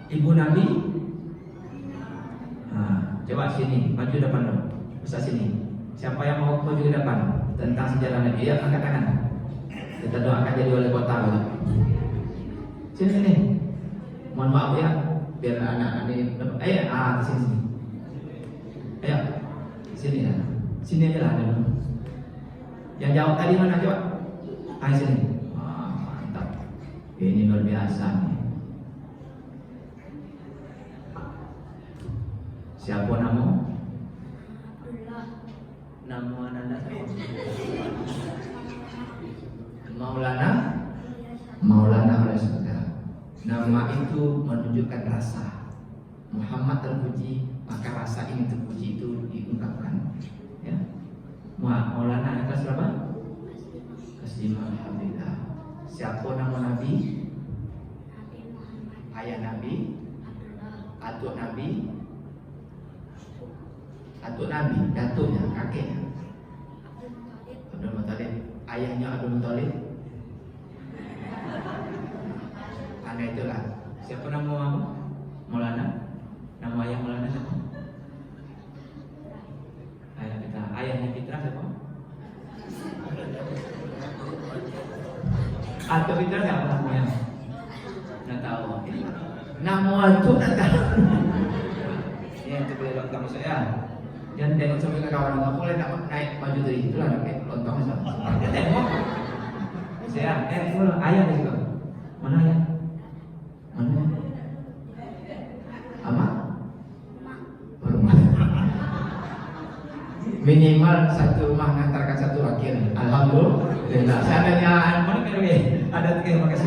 ibu Nabi. Coba sini, maju depan dong. Bisa sini. Siapa yang mau maju ke depan tentang sejarah Nabi? Ya, angkat tangan. Kita doakan jadi wali kota. Sini. Mohon maaf ya, biar anak-anak ini dapat. Ayo, sini. Ayo, sini ya. Sini aja lah. Yang jawab tadi mana coba? Sini. Mantap. Ini luar biasa nih. Siapa nama? Nama Anda Maulana oleh saudara. Nama itu menunjukkan rasa. Muhammad terpuji, maka rasa ini terpuji itu diungkapkan. Ya. Maulana atas berapa? Kasih alhamdulillah. Siapa nama Nabi? Ayah Nabi, atuk Nabi, datuknya, kakeknya. Abdul Muthalib, ayahnya Abdul Muthalib. Anda itulah. Siapa nama Maulana? Nama ayah Maulana siapa? Ayah kita, ayahnya Fitra siapa? Atau Fitra siapa namanya? Nggak tahu. Nama itu nggak tahu. Ini untuk beli lontong saya. Jangan tengok sampai ke kawan nggak boleh naik maju dari itu lah, kayak lontong sama. Dia tengok. Saya, ayah di situ. Mana ayah? Mana? Apa? Rumah. Minimal satu rumah mengantarkan satu wakil. Alhamdulillah. Seandainya ada 300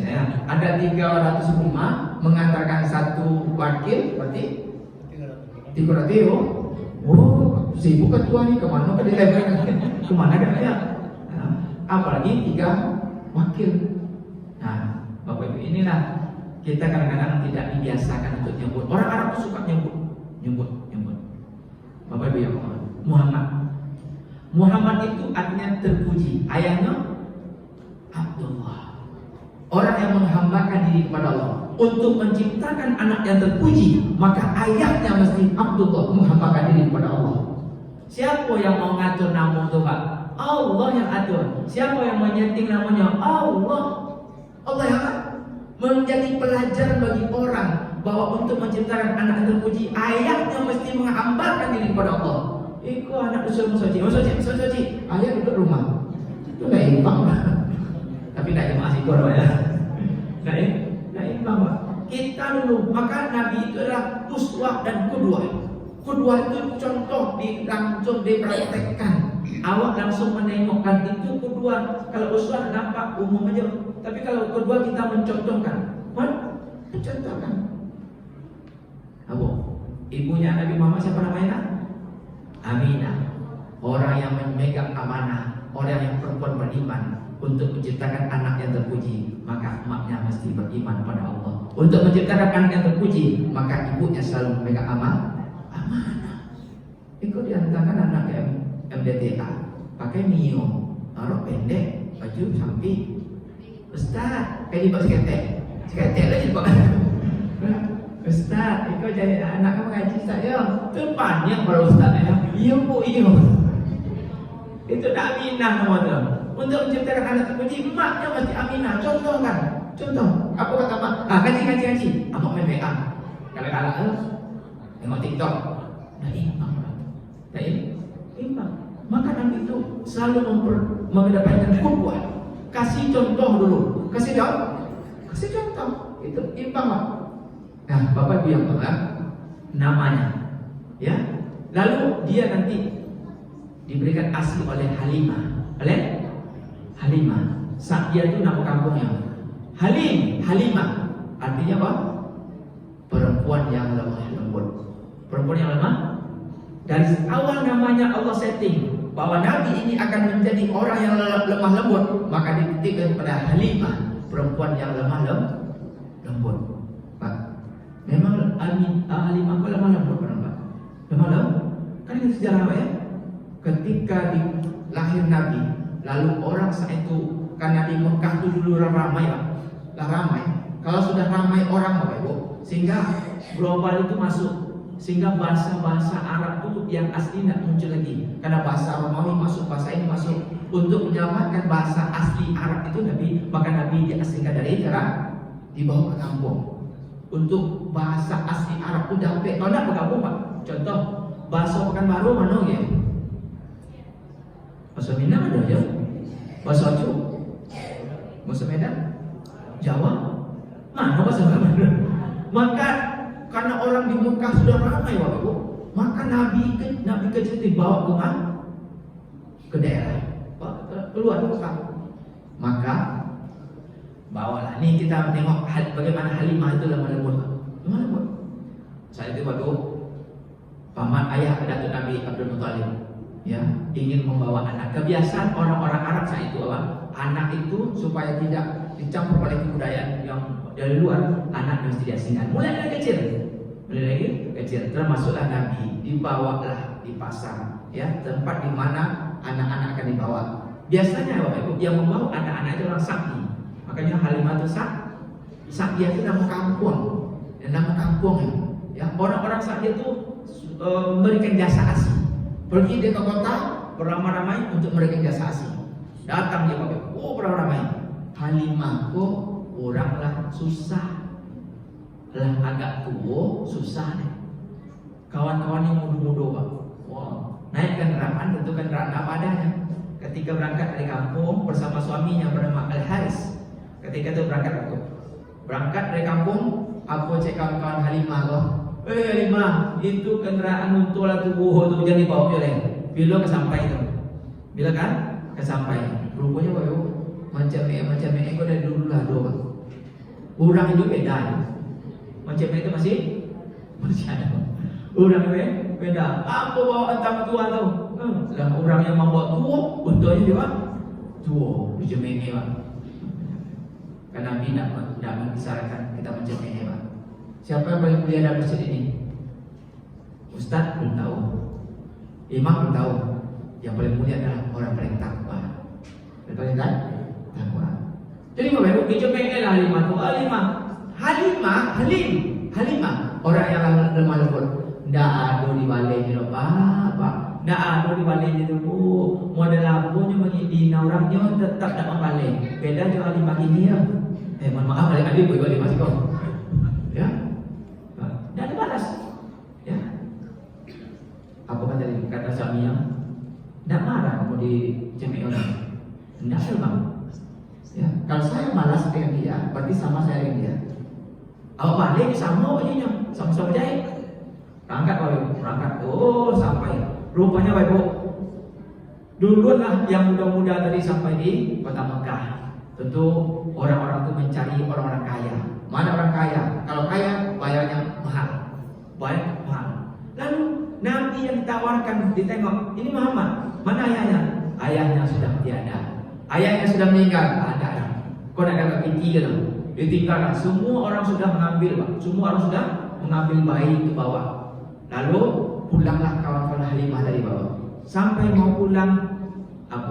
ya. Ada 300 rumah mengantarkan satu wakil, berarti 300. Oh, sibuk ketua nih, kemana ke dilempar? Kemana kan ya? Apalagi 3 wakil. Nah, Bapak Ibu, inilah kita kadang-kadang tidak dibiasakan untuk nyebut. Orang Arab itu suka nyebut. Bapak Ibu yang Muhammad itu artinya terpuji. Ayahnya Abdullah. Orang yang menghambakan diri kepada Allah untuk menciptakan anak yang terpuji, maka ayahnya mesti Abdullah, menghambakan diri kepada Allah. Siapa yang mau ngatur nama itu Pak? Allah yang atur. Siapa yang menyeting namanya? Allah. Allah yang menjadi pelajaran bagi orang bahwa untuk menciptakan anak yang terpuji, ayahnya mesti menghambakan diri kepada Allah. Iko anak usul soci. Ayah duduk rumah. Itu nggak imbang lah. Tapi nggak jemaah sikor ya. Nggak imbang Pak. Kita dulu, maka Nabi itu adalah uswah dan qudwah. Qudwah itu contoh langsung dipraktekkan. Awak langsung menengokkan, itu qudwah. Kalau uswah nampak umum aja. Tapi kalau qudwah kita mencontohkan. Mencontohkan. Apa? Ibunya Nabi Muhammad siapa namanya? Aminah. Orang yang memegang amanah, orang yang perempuan beriman untuk menciptakan anak yang terpuji, maka emaknya mesti beriman pada Allah. Untuk menciptakan anak yang terpuji, maka ibunya selalu memegang amanah. Ikut dihantarkan anak ke MDTA, pakai mio, rok pendek, baju samping. Ustaz, kayak dibawa seketek lagi pak. Ustaz, ikut jadi anak kamu ngaji Ustaz ya. Depannya para Ustaz ya. Iya bu, iya. Itu dah Aminah namanya. Untuk menciptakan anak terpuji, emaknya mesti Aminah. Contoh kan? Contoh. Apa kata mak? Kaji. Amak main WA. Kalau tengok TikTok. Dah imam. Imam. Maka Nabi itu selalu mengedepankan qudwah. Kasih contoh dulu. Kasih contoh. Itu imam. Nah, Bapak Ibu yang hormat, namanya, ya. Lalu dia nanti diberikan asli oleh Halimah. Dia itu nama kampungnya Halimah. Artinya apa? Perempuan yang lemah lembut. Perempuan yang lemah. Dari awal namanya Allah setting bahwa Nabi ini akan menjadi orang yang lemah lembut, maka dititikkan pada Halimah, perempuan yang lemah lembut. Pak, memang Halimah kok lemah lembut kan Pak? Lemah lembut? Kan itu sejarah ya. Ketika lahir Nabi, lalu orang saat itu karena di Mekah itu dulu ramai. Kalau sudah ramai orang Bapak Ibu, sehingga global itu masuk, sehingga bahasa Arab itu yang asli tidak muncul lagi. Karena bahasa Romawi masuk, bahasa ini masuk. Untuk menyelamatkan bahasa asli Arab itu maka Nabi diasingkan dari daerah, dibawa ke kampung. Untuk bahasa asli Arab itu sampai kalau tidak bergabung Pak. Contoh bahasa Pekanbaru mana ya? Bahasa Minang ada ya? Bahasa Aceh? Bahasa Medan? Jawa? Mana bahasa Medan? Maka karena orang di Mekah sudah ramai Bapak Ibu, maka Nabi kecil dibawa ke daerah, keluar Mekah. Maka bawalah. Ini kita tengok bagaimana Halimah itu lemah lembut. Saat itu waktu paman ayah Datuk Nabi Abdul Muthalib, ya, ingin membawa anak. Kebiasaan orang-orang Arab saat itu apa? Anak itu supaya tidak dicampur oleh kebudayaan yang dari luar, anak mesti diasingkan. Mulai dari kecil, termasuklah Nabi dibawalah di pasar, ya, tempat di mana anak-anak akan dibawa. Biasanya Bapak Ibu yang membawa anak-anak itu orang sakti. Makanya Halimah itu sakti itu nama kampung, ya. Orang-orang sakti itu memberikan jasa asih. Pergi dia ke kota beramai-ramai untuk memberikan jasa asih. Datang dia Bapak Ibu, beramai-ramai. Halimah kok oranglah susah. Lah agak tua, susah nih. Kawan-kawan yang muda-muda Pak. Wow. Naik kendaraan, tentu kendaraan apa adanya. Ketika berangkat dari kampung bersama suaminya bernama Al-Haris. Ketika itu berangkat dari kampung, aku cek kawan-kawan Halimah loh. Halimah, itu kendaraan untuk lah tubuh itu jangan dibawa oleh. Bila kesampai itu. Bila kan kesampai. Rupanya Pak, macam kau dari dulu lah doang. Orang itu beda ya. Macam itu masih ada. Orang itu beda. Apa bawa entang tua tu? Lah orang yang membawa tua, untungnya dia tua. Macam ini Pak. Karena Nabi tidak mengisyaratkan kita macam ini Pak. Siapa yang paling mulia dalam masjid ini? Ustaz belum tahu. Imam belum tahu. Yang paling mulia adalah orang paling takwa. Betul kan? Takwa. Jadi Bapak Ibu, dicobain Halimah tu. Halimah. Orang yang lemah lembut. Ndak ada di balik ni Pak. Ndak ada di balik ni tu. Model apunya mengidina orangnya tetap tak membalik. Beda dengan Halimah ini ya. Mohon maaf adik-adik boleh Halimah sih kau. Ya. Ndak ada balas. Ya. Apa kata suaminya? Ndak marah kamu di cemek orang. Ndak Bang. Ya, kalau saya malas dengan dia, berarti sama saya dengan dia. Awak balik sama bajunya, sama-sama jahit. Berangkat. Oh, sampai. Rupanya Bapak Ibu, duluan lah yang muda-muda tadi sampai di kota Mekah. Tentu orang-orang itu mencari orang-orang kaya. Mana orang kaya? Kalau kaya bayarnya mahal. Lalu Nabi yang ditawarkan ditengok, ini Muhammad, mana ayahnya? Ayahnya sudah tiada. Ayahnya sudah meninggal. Ada. Kau nak kata tinggi gitu. Ditinggalkan. Semua orang sudah mengambil, Pak. Semua orang sudah mengambil bayi ke bawah. Lalu pulanglah kawan-kawan Halimah dari bawah. Sampai mau pulang,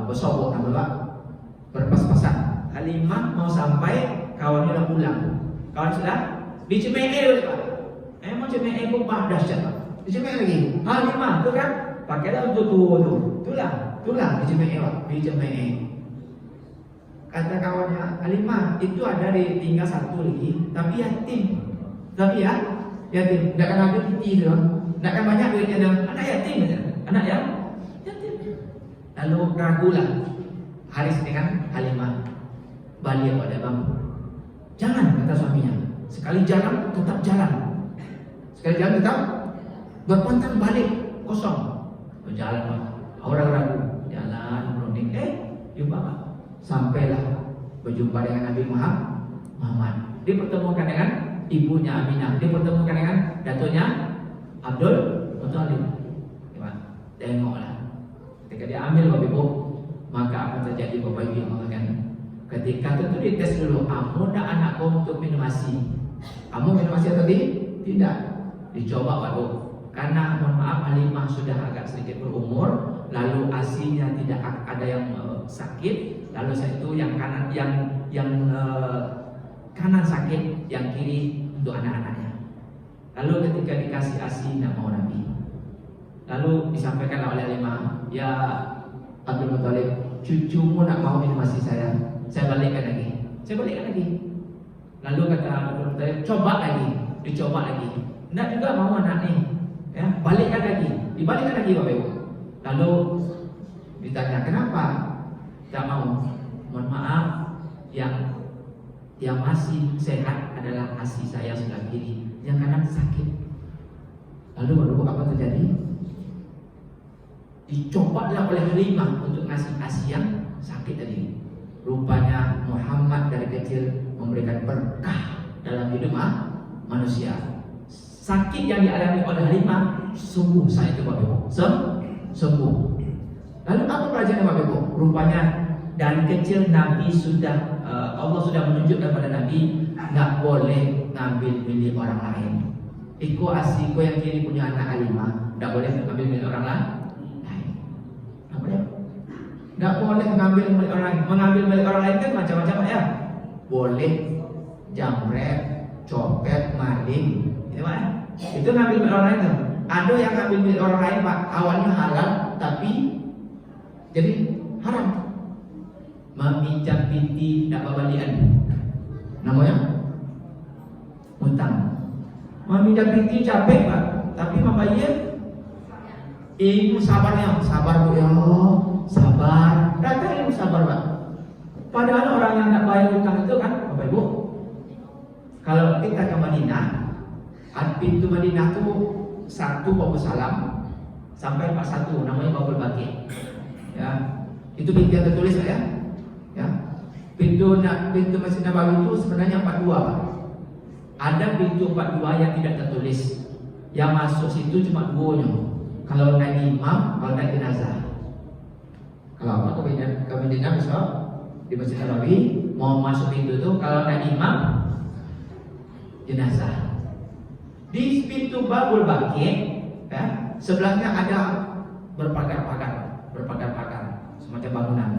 bersobok nama Pak. Berpas-pasan. Halimah mau sampai, kawannya dah pulang. Kawan sudah dicemee oleh Pak. Emang cemee pun dahsyat Pak. Dicemee lagi. Halimah tu kan, pakailah untuk tu. Itulah dicemee Pak. Dicemee. Kata kawannya, Halimah, itu ada tinggal satu lagi, tapi yatim. Tapi yatim. Tak akan ada titi tu. Tak akan banyak duitnya dah. Anak yatim saja. Anak yang yatim. Lalu ragulah Haris dengan Halimah. Balik pada bangku. Jangan, kata suaminya. Sekali jalan, tetap jalan. Sekali jalan, tetap berpantang balik. Kosong. Berjalan. Orang ragu. Jalan, berunding. Jumpa Pak. Sampailah berjumpa dengan Nabi Muhammad. Dipertemukan dengan ibunya Aminah. Dipertemukan dengan datuknya Abdul Muthalib. Tengoklah. Ketika dia ambil Bapak Ibu, maka apa terjadi Bapak Ibu mengatakan, ketika itu dites dulu, kamu dah anak kau untuk minum ASI. Kamu minum ASI atau tidak? Dicoba Pak Ibu. Karena mohon maaf Halimah sudah agak sedikit berumur, lalu ASI-nya tidak ada yang sakit. Lalu saya itu yang kanan kanan sakit, yang kiri untuk anak-anaknya. Lalu ketika dikasih ASI tidak mau Nabi. Lalu disampaikan oleh Halimah, ya Abdul Muthalib, cucumu nak mau minum ASI saya balikkan lagi. Lalu kata Abdul Muthalib, coba lagi, dicoba lagi. Tidak juga mau anak ni, ya balikkan lagi, dibalikkan lagi Bapak Ibu. Lalu ditanya kenapa? Tak mau. Mohon maaf, yang masih sehat adalah ASI saya sebelah kiri, yang kanan sakit. Lalu baru apa terjadi? Dicobalah oleh Halimah untuk ngasih ASI yang sakit tadi. Rupanya Muhammad dari kecil memberikan berkah dalam hidup manusia. Sakit yang dialami oleh Halimah sembuh saat itu Bapak Ibu. Sembuh. Lalu apa pelajaran Bapak Ibu? Rupanya dari kecil Nabi sudah Allah sudah menunjukkan kepada Nabi tidak boleh ngambil milik orang lain. Iko ASI yang kiri punya anak Halimah, tidak boleh ngambil milik orang lain. Tidak boleh mengambil milik orang lain. Mengambil milik orang lain kan macam-macam ya. Boleh jamret, copet, maling, itu ngambil milik orang lain kan. Ada yang ngambil milik orang lain Pak, awalnya halal tapi jadi haram. Meminjam pinti tak berbalian, namanya hutang. Meminjam pinti capek Pak, tapi membayar ilmu sabarnya. Sabar Bu ya, sabar. Datang ilmu sabar Pak. Padahal orang yang tak bayar hutang itu kan Bapak Ibu, kalau kita ke Madinah, pintu Madinah itu satu Babul Salam sampai 41 namanya Babul Baqi. Ya, itu pintu yang tertulis ya. Ya, pintu Masjid Nabawi itu sebenarnya 42 Pak. Ada pintu 42 yang tidak tertulis. Yang masuk situ cuma 2-nya. Kalau naik imam, kalau naik jenazah. Kalau apa ke Madinah besok di Masjid Nabawi mau masuk pintu itu, kalau naik imam jenazah. Di pintu Babul Baqi ya, sebelahnya ada berpagar-pagar semacam bangunan.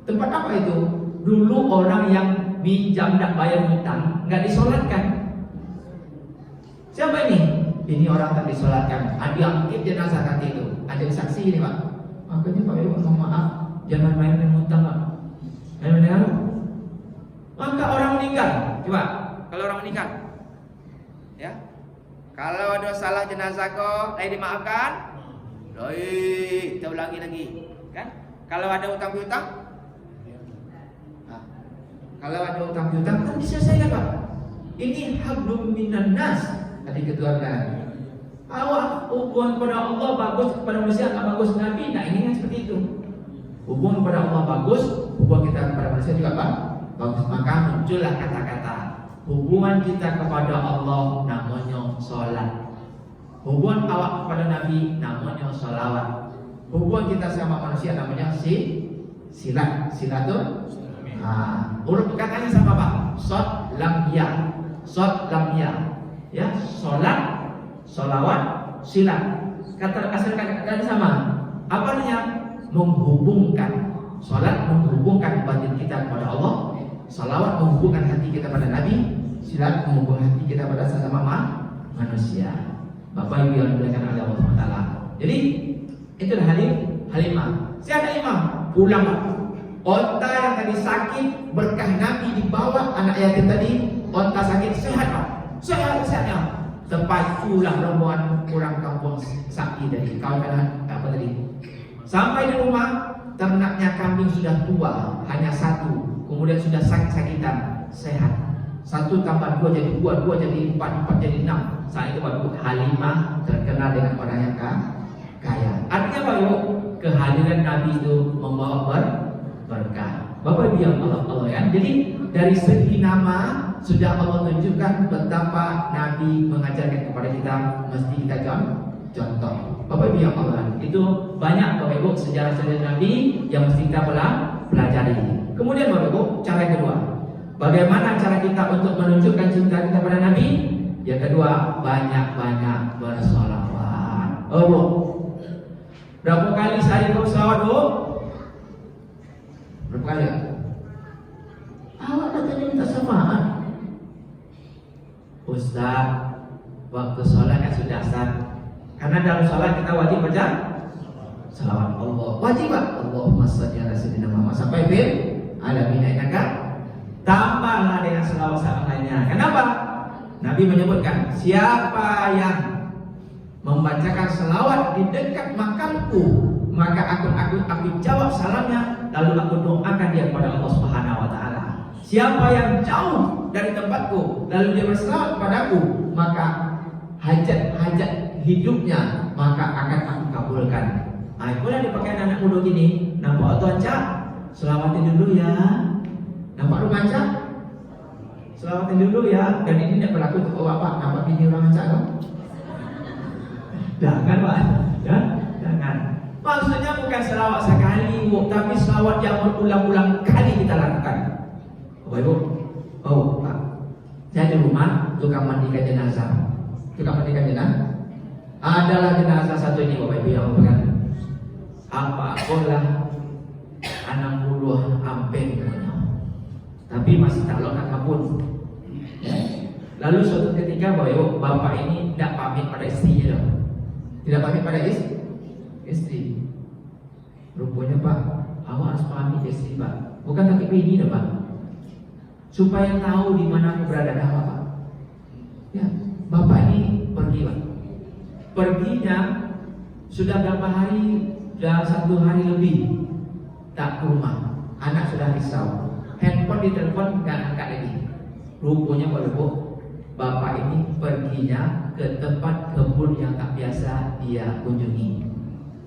Tempat apa itu? Dulu orang yang minjam tak bayar hutang nggak disolatkan. Siapa ini? Ini orang tak disolatkan. Ada angkit jenazah kata itu. Ada saksi ini Pak. Makanya Pak Ibu mohon maaf, jangan main hutang Pak. Main. Maka orang meninggal. Coba, kalau orang meninggal, ya, kalau ada salah jenazah kok, dimaafkan. Kita ulangi lagi, kan? Kalau ada hutang-hutang. Kalau ada hutang-hutang kan diselesaikan Pak. Ini hablum minan nas. Tadi ketua kan. Awak hubungan kepada Allah bagus, kepada manusia tak bagus Nabi. Nah ini kan seperti itu. Hubungan kepada Allah bagus, hubungan kita kepada manusia juga Pak bagus. Maka muncullah kata-kata hubungan kita kepada Allah namanya sholat. Hubungan awak kepada Nabi namanya salawat. Hubungan kita sama manusia namanya silat. Silatul. Huruf katanya sama Pak. Sod lam ya. Sod lam ya. Ya, salat, salawat, silat. Kata asal kata sama. Apa artinya? Menghubungkan. Salat menghubungkan batin kita kepada Allah, salawat menghubungkan hati kita pada Nabi, silat menghubungkan hati kita pada sesama manusia. Bapak Ibu yang dimuliakan oleh Allah SWT. Jadi itulah Halimah. Siapa Halimah? Pulang Pak. Onta yang tadi sakit, berkah Nabi dibawa, anak yatim tadi, onta sakit sehat Pak. Sehatnya. Tempat pulang rombongan orang kampung Sakti tadi. Kawan-kawan apa tadi? Sampai di rumah, ternaknya kambing sudah tua, hanya satu. Kemudian sudah sakit-sakitan, sehat. 1 tambah 2 jadi 2, 2 jadi 4, 4 jadi 6. Saat itu Bapak Halimah terkenal dengan orang yang kaya. Artinya apa Ibu? Kehadiran Nabi itu membawa berkah. Bapak Ibu yang Allah ya. Jadi dari segi nama sudah Allah tunjukkan betapa Nabi mengajarkan kepada kita, mesti kita contoh. Bapak Ibu yang Allah, itu banyak Bapak Ibu sejarah-sejarah Nabi yang mesti kita pelajari. Kemudian Bapak Ibu, cara kedua, bagaimana cara kita untuk menunjukkan cinta kita pada Nabi? Yang kedua, banyak-banyak bersolawat. Oh Bu, berapa kali sehari kau selawat Bu? Berapa kali? Awak datang minta syafaat. Ustaz, waktu sholat kan sudah sah. Karena dalam sholat kita wajib baca salawat Allah. Wajib Pak. Allahumma shalli ala sayyidina Muhammad sampai fil alamin innaka. Tambahlah dengan salawat lainnya. Kenapa? Nabi menyebutkan, siapa yang membacakan salawat di dekat makamku, maka aku jawab salamnya, lalu aku doakan dia kepada Allah Subhanahu wa taala. Siapa yang jauh dari tempatku, lalu dia bersalawat padaku, maka hajat-hajat hidupnya maka akan aku kabulkan. Itulah dipakai anak muda gini. Nampak tuan Cak? Selamatin dulu ya. Nampak rumah Cak? Selamatin dulu ya. Dan ini tidak berlaku untuk bapak. Nampak bini orang Cak kan? Jangan Pak. Ya? Jangan. Maksudnya bukan selawat sekali, tapi selawat yang berulang-ulang kali kita lakukan. Bapak Ibu. Oh Pak, saya di rumah tukang mandikan jenazah. Tukang mandikan jenazah. Adalah jenazah satu ini Bapak Ibu yang bukan apa bola 60 ampere, tapi masih tak lengkap pun. Lalu suatu ketika Bapak Ibu, bapak ini tidak pamit pada istrinya dong. Tidak pamit pada istri. Rupanya Pak, awak harus pamit istri Pak. Bukan kaki bini dah Pak. Supaya tahu di mana aku berada dah Pak. Ya, bapak ini pergi Pak. Perginya sudah berapa hari? Sudah 1 hari lebih tak ke rumah. Anak sudah risau. Handphone ditelepon nggak angkat lagi. Rupanya bapak ini perginya ke tempat kebun yang tak biasa dia kunjungi.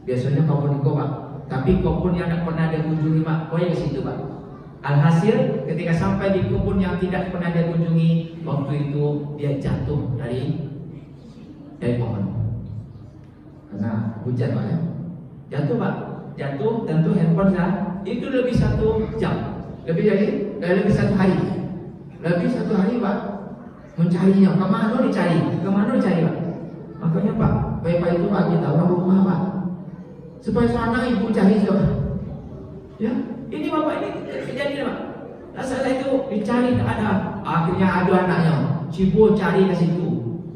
Biasanya kebun itu Pak, tapi kebun yang tak pernah dia kunjungi Pak, kau ke situ Pak. Alhasil ketika sampai di kebun yang tidak pernah dia kunjungi, waktu itu dia jatuh dari pohon. Karena hujan Pak ya. Jatuh Pak. Jatuh tentu handphone saya. Itu lebih 1 jam. Lebih 1 hari. Lebih 1 hari Pak. Mencarinya. Kemana dicari? Pak? Makanya Pak, bapak itu Pak kita orang rumah Pak. Supaya sana ibu cari siapa? Ya, ini bapak ini kejadian Pak. Nah, setelah itu dicari tak ada. Akhirnya ada anaknya. Cibo cari ke situ.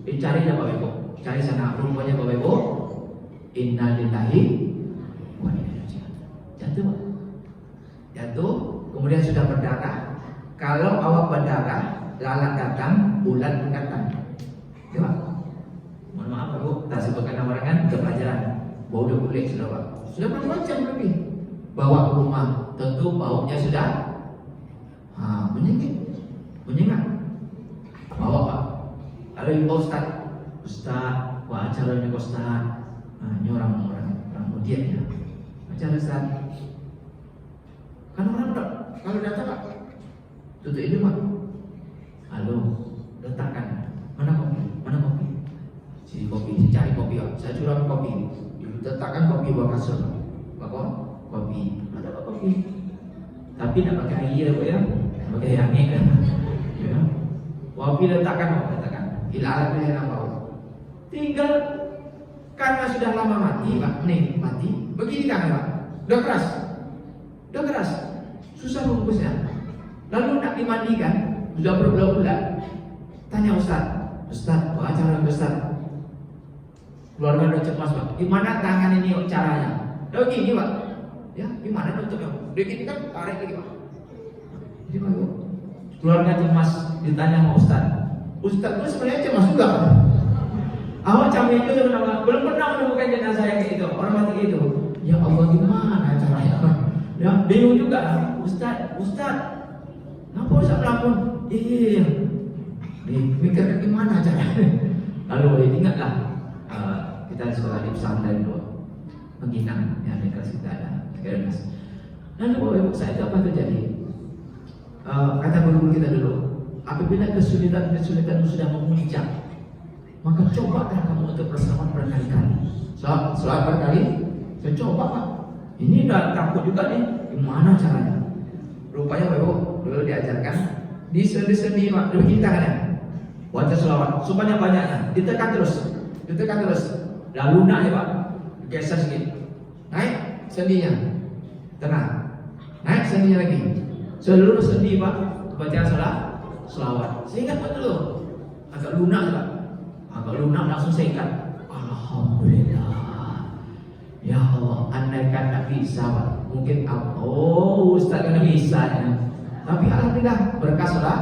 Dicari dah Bapak Ibu. Cari sana. Rupanya Bapak Ibu, innalillahi wa inna ilaihi raji'un. Jatuh Pak. Jatuh, kemudian sudah berdarah. Kalau awak berdarah, lalat datang, bulan datang. Ya Pak. Mohon maaf Pak Bu, tak sebutkan nama orang kan, ke pelajaran. Bau udah kulit sudah Pak. Sudah macam-macam lebih. Bawa ke rumah, tentu baunya sudah menyengat. Bawa Pak. Lalu Ustaz, wah acaranya Ustaz. Ini orang mudian ya. Acara Ustaz. Kan orang kalau datang Pak, tutup ini Pak. Halo, letakkan. Mana kopi? Si kopi dicari curang kopi, letakkan kopi bawah kasur, kopi, ada kopi. Tapi nak pakai air ya, pakai angin kan. Ya. Kopi letakkan, ilarat dia nak bawa. Tinggal karena sudah lama mati, Pak, nih mati. Begini kan, Pak, udah keras, susah membungkusnya. Lalu nak dimandikan, sudah berbulan-bulan. Tanya Ustaz, acara Ustaz. Keluarga udah cemas, Pak. Gimana tangan ini caranya? Gini, Pak. Ya, gimana nutupnya? Begini kan tarik lagi, Pak. Jadi Pak, keluarga cemas ditanya sama Ustaz itu sebenarnya cemas juga, Pak. Awak camnya itu sebenarnya belum pernah menemukan jenazah yang kayak itu, orang mati kayak itu. Ya Allah, gimana caranya? Ya, bingung juga. Ustaz, kenapa Ustaz melamun? Iya. Mikir gimana caranya? Lalu ingatlah kita sekolah di pesantren dulu, Menginang, ya di kelas kita ada 13. Lalu Bapak Ibu, saat itu apa terjadi? Kata guru kita dulu, apabila kesulitan sudah memuncak, maka cobalah kamu untuk bersama berkali-kali. Soal berkali, saya coba, Pak. Ini udah takut juga nih, gimana caranya? Rupanya Bapak Ibu dulu diajarkan di sendi-sendi, Pak, dulu kita kan ya, baca selawat, supaya banyaknya, ditekan terus. Lalu nak ya Pak, geser sedikit, naik sendinya, tenang, naik sendinya lagi, seluruh sendi Pak, baca selawat, sehingga betul, agak lunak Pak, langsung saya ikat, alhamdulillah, ya Allah, andaikan tak bisa Pak, mungkin Ustaz kan bisa ya, tapi alhamdulillah berkah sholat,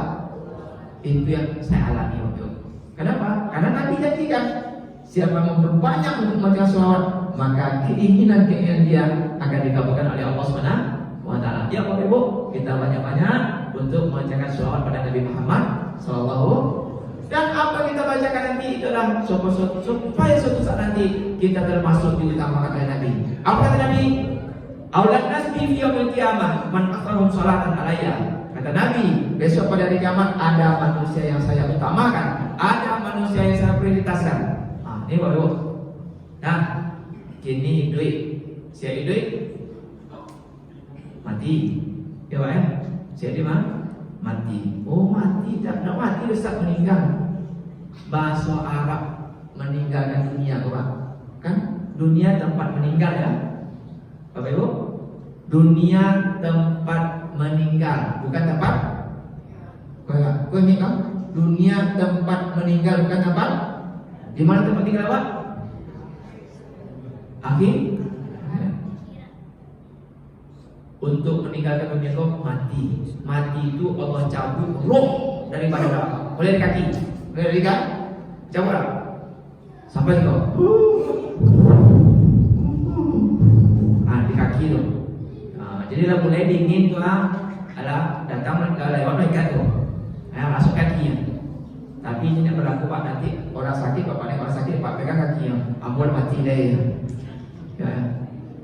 itu yang saya alami waktu itu. Kenapa? Karena Nabi janjikan, siapa memperbanyak untuk membaca selawat, maka keinginan dia akan dikabulkan oleh Allah SWT. Ya Bapak Ibu, kita banyak-banyak untuk membacakan selawat pada Nabi Muhammad SAW. Dan apa kita bacakan nanti itulah supaya suatu saat nanti kita termasuk diutamakan oleh Nabi. Apa kata Nabi? Aulan nasbi fi yaumil qiyamah man aktsarahum salatan alayya. Kata Nabi, besok pada hari kiamat ada manusia yang saya utamakan, ada manusia yang saya prioritaskan. Ini Bapak Ibu. Nah, kini duit, siapa duit? Mati. Ya Pak ya? Siapa mana? Mati. Oh mati, tak mati Ustaz, meninggal. Bahasa Arab meninggalkan dunia, Pak. Kan dunia tempat meninggal ya, Bapak Ibu. Dunia tempat meninggal, bukan tempat. Kau ingat kan? Dunia tempat meninggal, bukan tempat. Di mana tempat tinggal Pak? Akhir. Untuk meninggalkan dunia kau mati. Mati itu Allah cabut roh dari badan. Mulai dari kaki, mulai dari kaki, cabut lah. Sampai kau. Di kaki tu. Jadi dah mulai dingin tu adalah datang lewat mereka tu. Masuk kaki. Tapi ini tidak berlaku Pak, nanti orang sakit, Bapak naik orang sakit, Pak pegang kaki yang ambul mati deh. Ya,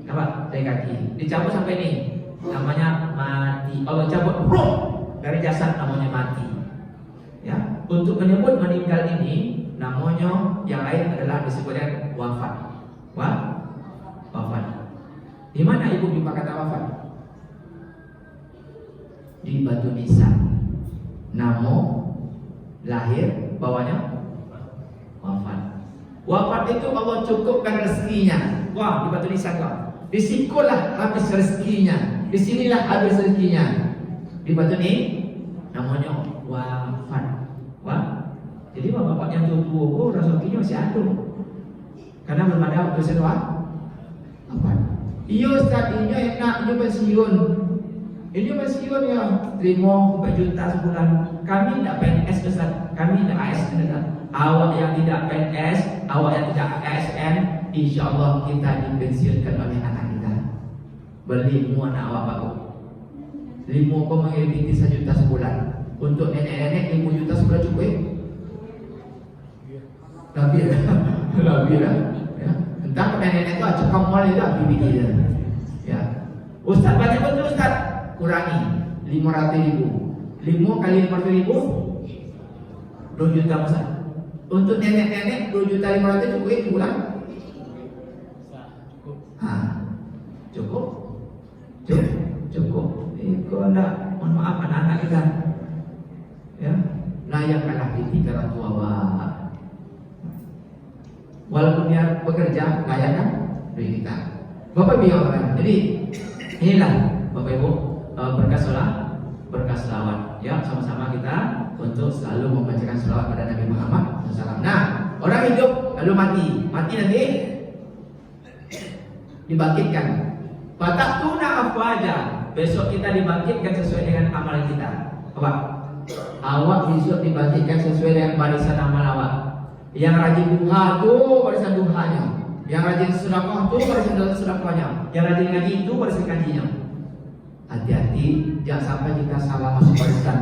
nampak dari kaki, dicabut sampai ini, namanya mati. Allah cabut roh dari jasad, namanya mati. Ya, untuk menyebut meninggal ini, namanya yang lain adalah disebutkan wafat. Wafat. Di mana ibu jumpa kata wafat? Di Batu Nisan. Namo lahir, bawahnya wafat. Wafat itu Allah cukupkan rezekinya. Wah, di Batu Nisan kau. Di sikulah habis rezekinya. Di sinilah habis rezekinya. Di Batu ini namanya wafat. Jadi bapak yang tua rezekinya masih ada. Karena belum ada urusan wafat. Iya Ustaz, ini enak, ini pensiun. Ini pensiun ya, terima 4 juta sebulan. Kami tidak PNS Ustaz, kami tidak ASN Ustaz. Awak yang tidak PNS, awak yang tidak ASN, insya Allah kita dipensiunkan oleh anak kita. Beli anak awak Pak. 5,3 juta sebulan. Untuk nenek-nenek 5 juta sebulan cukup? Lebih lah. Ya. Entah nenek-nenek itu cekam mal itu BBD dia. Ya. Ustaz banyak betul Ustaz. Kurangi 500.000. 5 kali 500.000 2 juta Ustaz. Untuk nenek-nenek 2.500.000 cukup sebulan? kalau enggak, mohon maaf anak-anak kita, ya, layakkanlah didik orang tua, Pak. Walaupun dia bekerja, layakkan diri kita. Bapak Ibu orang. Jadi inilah Bapak Ibu berkah selawat. Ya, sama-sama kita untuk selalu membacakan selawat pada Nabi Muhammad SAW. Nah, orang hidup lalu mati nanti dibangkitkan. Fatatuna afwaja. Besok kita dibangkitkan sesuai dengan amalan kita. Apa? Awak besok dibangkitkan sesuai dengan barisan amal awak. Yang rajin duha itu barisan duhanya. Yang rajin sedekah itu barisan sedekahnya. Yang rajin ngaji itu barisan ngajinya. Hati-hati, jangan sampai kita salah masuk barisan.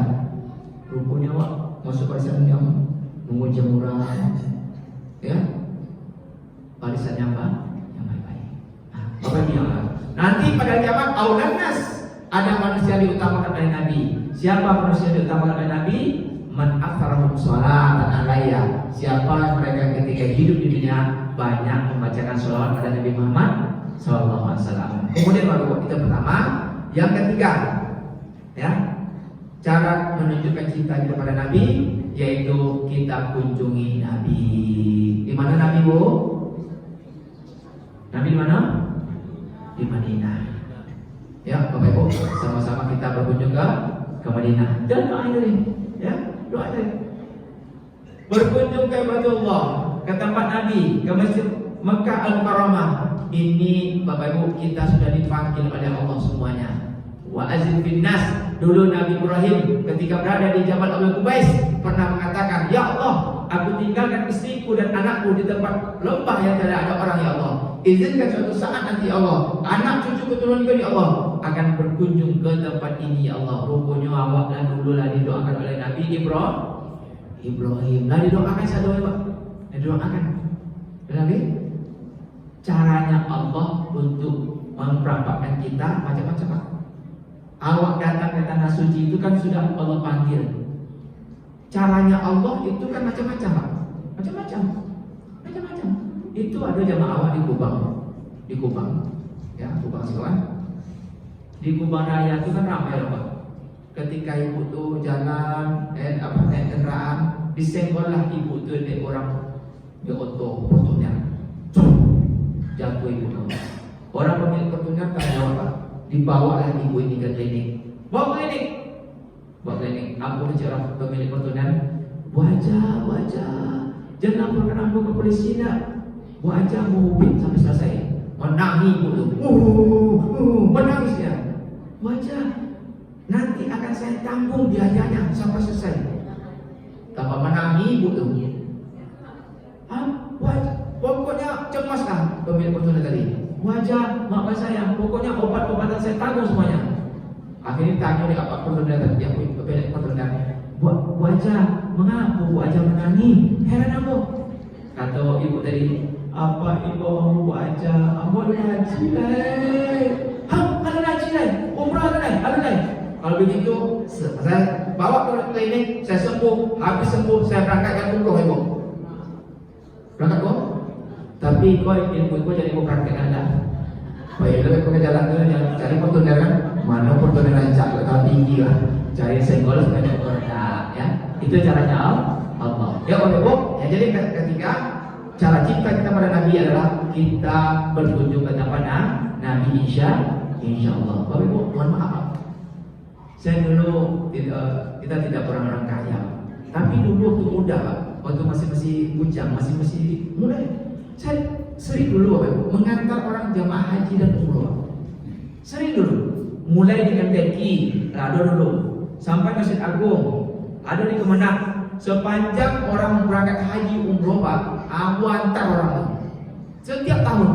Rupanya awak masuk barisan yang menguji murah. Ya, barisan yang baik-baik. Bapak Ibu, nanti pada kiamat aulan nas, ada manusia diutamakan oleh Nabi. Siapa manusia diutamakan oleh Nabi? Man aktsarahum sholatan alayya. Siapa mereka ketika hidup di dunia banyak membacakan sholawat pada Nabi Muhammad sallallahu alaihi wasallam. Kemudian baru kita pertama, yang ketiga, ya, cara menunjukkan cinta kita pada Nabi yaitu kita kunjungi Nabi. Di mana Nabi, Bu? Nabi di mana? Di Madinah. Ya, Bapak Ibu, sama-sama kita berkunjung ke Madinah. Dan doa ini, ya, doa ini. Berkunjung ke Baitullah, ke tempat Nabi, ke Masjid Mekah Al-Mukarramah. Ini Bapak Ibu kita sudah dipanggil oleh Allah semuanya. Wa azin bin nas. Dulu Nabi Ibrahim ketika berada di Jabal Abu Qubais pernah mengatakan, "Ya Allah, aku tinggalkan istriku dan anakku di tempat lembah yang tidak ada orang, ya Allah. Izinkan suatu saat nanti ya Allah, anak cucu keturunanku ya Allah akan berkunjung ke tempat ini ya Allah." Rupanya awak dan dulu lah didoakan oleh Nabi Ibrahim. Lah didoakan saya doa, Pak. Didoakan. Nabi caranya Allah untuk memperampakkan kita macam-macam, Pak. Awak datang ke tanah suci itu kan sudah Allah panggil. Caranya Allah itu kan macam-macam, Pak. Macam-macam. Itu ada jamaah awak di Kubang, ya, Kubang Siwan. Di Kubang Raya itu kan ramai, Pak. Ketika ibu tuh jalan, naik kendaraan, disenggollah ibu tuh di orang di portonya, jatuh ibu tuh. Orang pemilik portonya tanya, Pak, dibawalah ibu ini ke klinik. Bawa klinik. Aku bicara pemilik portonya, wajah, jangan laporkan aku ke polisi nak. Wajah mobil sampai selesai. Menangis ibu tuh, menangis ya. Wajah, nanti akan saya tanggung biayanya sampai selesai. Tambah menangis ibu tuh. Wajah, pokoknya cemas kan pemilik portonya tadi. Wajah, maaf saya, pokoknya obat-obatan saya tanggung semuanya. Akhirnya tanya oleh apa portonya tadi, yang pemilik portonya. Wajah, mengapa wajah menangis? Heran aku. Kata ibu tadi, apa ibu mau wajah? Aku ada haji lah. Ada haji lah. Umrah ada lah. Kalau begitu, saya bawa ke klinik, saya sembuh. Habis sembuh, saya berangkatkan umroh ibu. Berangkat kok? Tapi kau ilmu jadi kau praktek anda. Baik, lebih kau ke jalan tu yang cari portoner kan? Mana portoner rancak kalau tinggi lah. Cari senggol sebanyak korda, ya. Itu caranya Allah. Ya, Bapak Ibu. Ya, jadi ketiga cara cinta kita pada Nabi adalah kita berkunjung ke tempat Nabi insya Allah. Bapak Ibu, mohon maaf. Saya dulu kita tidak orang kaya, tapi dulu waktu muda, Pak, waktu masih bujang, masih muda, saya sering dulu, Bapak Ibu, mengantar orang jamaah haji dan umroh. Sering dulu, mulai dengan Teki, ada dulu, sampai Masjid Agung, ada di Kemenang. Sepanjang orang berangkat haji umroh, Pak, aku antar orang itu. Setiap tahun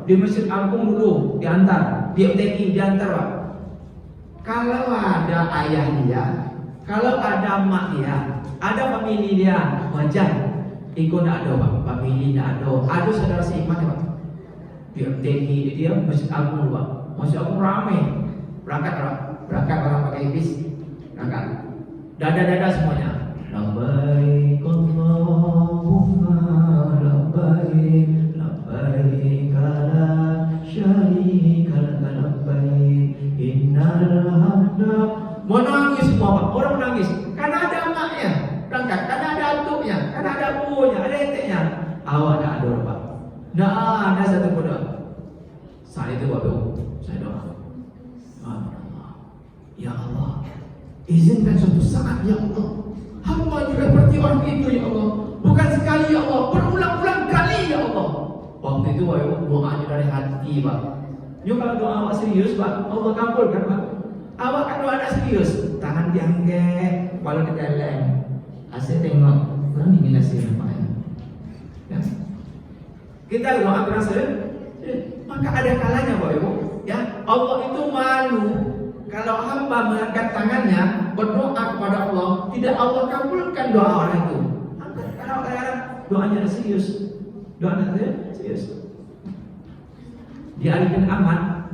di Masjid Agung dulu diantar, di MTQ diantar, Pak. Kalau ada ayah dia, kalau ada mak dia, ada famili dia, wajar. Ikut nak ada, Pak, famili nak ada saudara seiman, Pak. Di MTQ dia Masjid Agung, Pak. Masjid Agung ramai, berangkat orang pakai bis, berangkat. Dada semuanya. Labbaik Allahumma labbaik, labbaik la syarika lak labbaik, innal Mau nangis semua Pak, orang nangis. Karena ada emaknya berangkat, karena ada atuknya, karena ada buahnya, ada eteknya. Awak tak ada Pak. Nah, ada satu pun doa. Saat itu Bapak Ibu, saya doa. Ya Allah, izinkan suatu saat ya Allah, hamba juga seperti orang itu ya Allah. Bukan sekali ya Allah, berulang-ulang kali ya Allah. Waktu itu Bapak Ibu doanya dari hati Pak. Yuk kalau doa awak serius Pak, Allah kabulkan Pak. Awak kan doa anak serius, tangan diangkat, kepala diteleng. Asyik tengok, kurang ingin nasi Pak ya. Kita doa berasa, maka ada kalanya Bapak Ibu, ya Allah itu malu kalau hamba mengangkat tangannya berdoa kepada Allah, tidak Allah kabulkan doa orang itu. Karena kadang-kadang doanya serius, doanya serius. Di Arifin Ahmad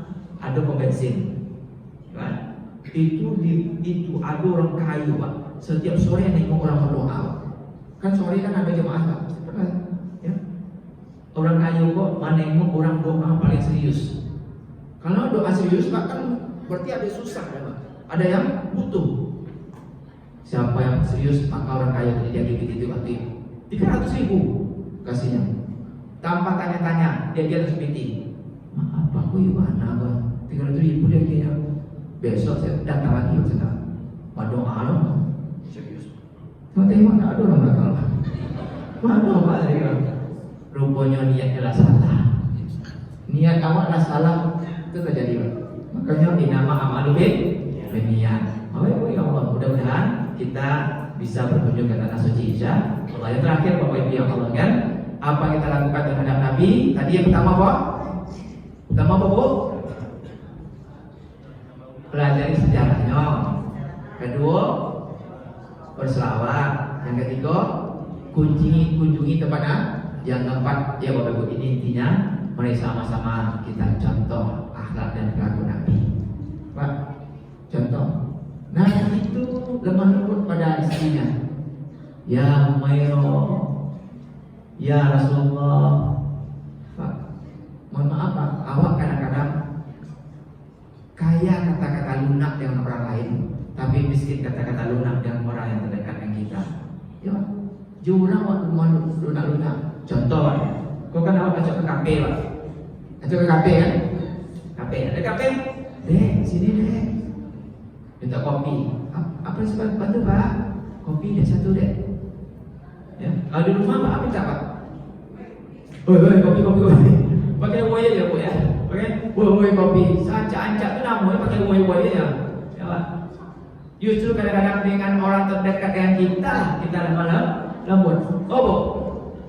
ada pom bensin, kan? Itu ada orang kayu Pak. Setiap sore nengok orang berdoa. Kan sore kan ada jemaah Pak. Ya. Orang kayu kok menengok orang doa paling serius. Kalau doa serius Pak kan berarti ada susah ya Pak. Ada yang butuh. Siapa yang serius maka orang kaya jadi begitu waktu itu 300.000 kasihnya. Tanpa tanya-tanya dia harus meeting. Maaf Pak, aku mana Pak? 300.000 dia. Besok saya datang lagi Pak. Doa loh. Serius. Tengok tak ada orang datang. Mana Pak dia? Rupanya niatnya salah. Niat awaklah salah itu terjadi Pak. Makanya dinama amalu niat. Oh ya Allah, mudah-mudahan kita bisa berkunjung ke tanah suci Isya. Yang terakhir Bapak Ibu yang Allah kan, apa yang kita lakukan terhadap Nabi? Tadi yang pertama apa? Pertama apa Bu? Pelajari sejarahnya. Kedua, berselawat. Yang ketiga, kunjungi tempat yang keempat. Ya Bapak Ibu, ini intinya mari sama-sama kita contoh akhlak dan perilaku Nabi. Pak, contoh. Nabi itu lemah lembut pada istrinya. Ya Umairah, ya Rasulullah. Pak, mohon maaf Pak, awak kadang-kadang kaya kata-kata lunak dengan orang lain, tapi miskin kata-kata lunak dengan orang yang terdekat dengan kita. Ya, jurang waktu malu lunak-lunak. Contoh, kau kan awak ajak ke kafe Pak, ajak ke kafe kan? Kafe, ada kafe? Dek, sini dek. Minta kopi. Apa yang sebab bantu Pak? Kopi dia satu dek. Ya, kalau di rumah Pak minta Pak. Oi, kopi. Pakai woi ya Bu ya. Pakai woi kopi. Sancak-ancak tu namanya pakai woi ya. Ya Pak. Justru kadang-kadang dengan orang terdekat dengan kita lemah lembut. Oh Bu,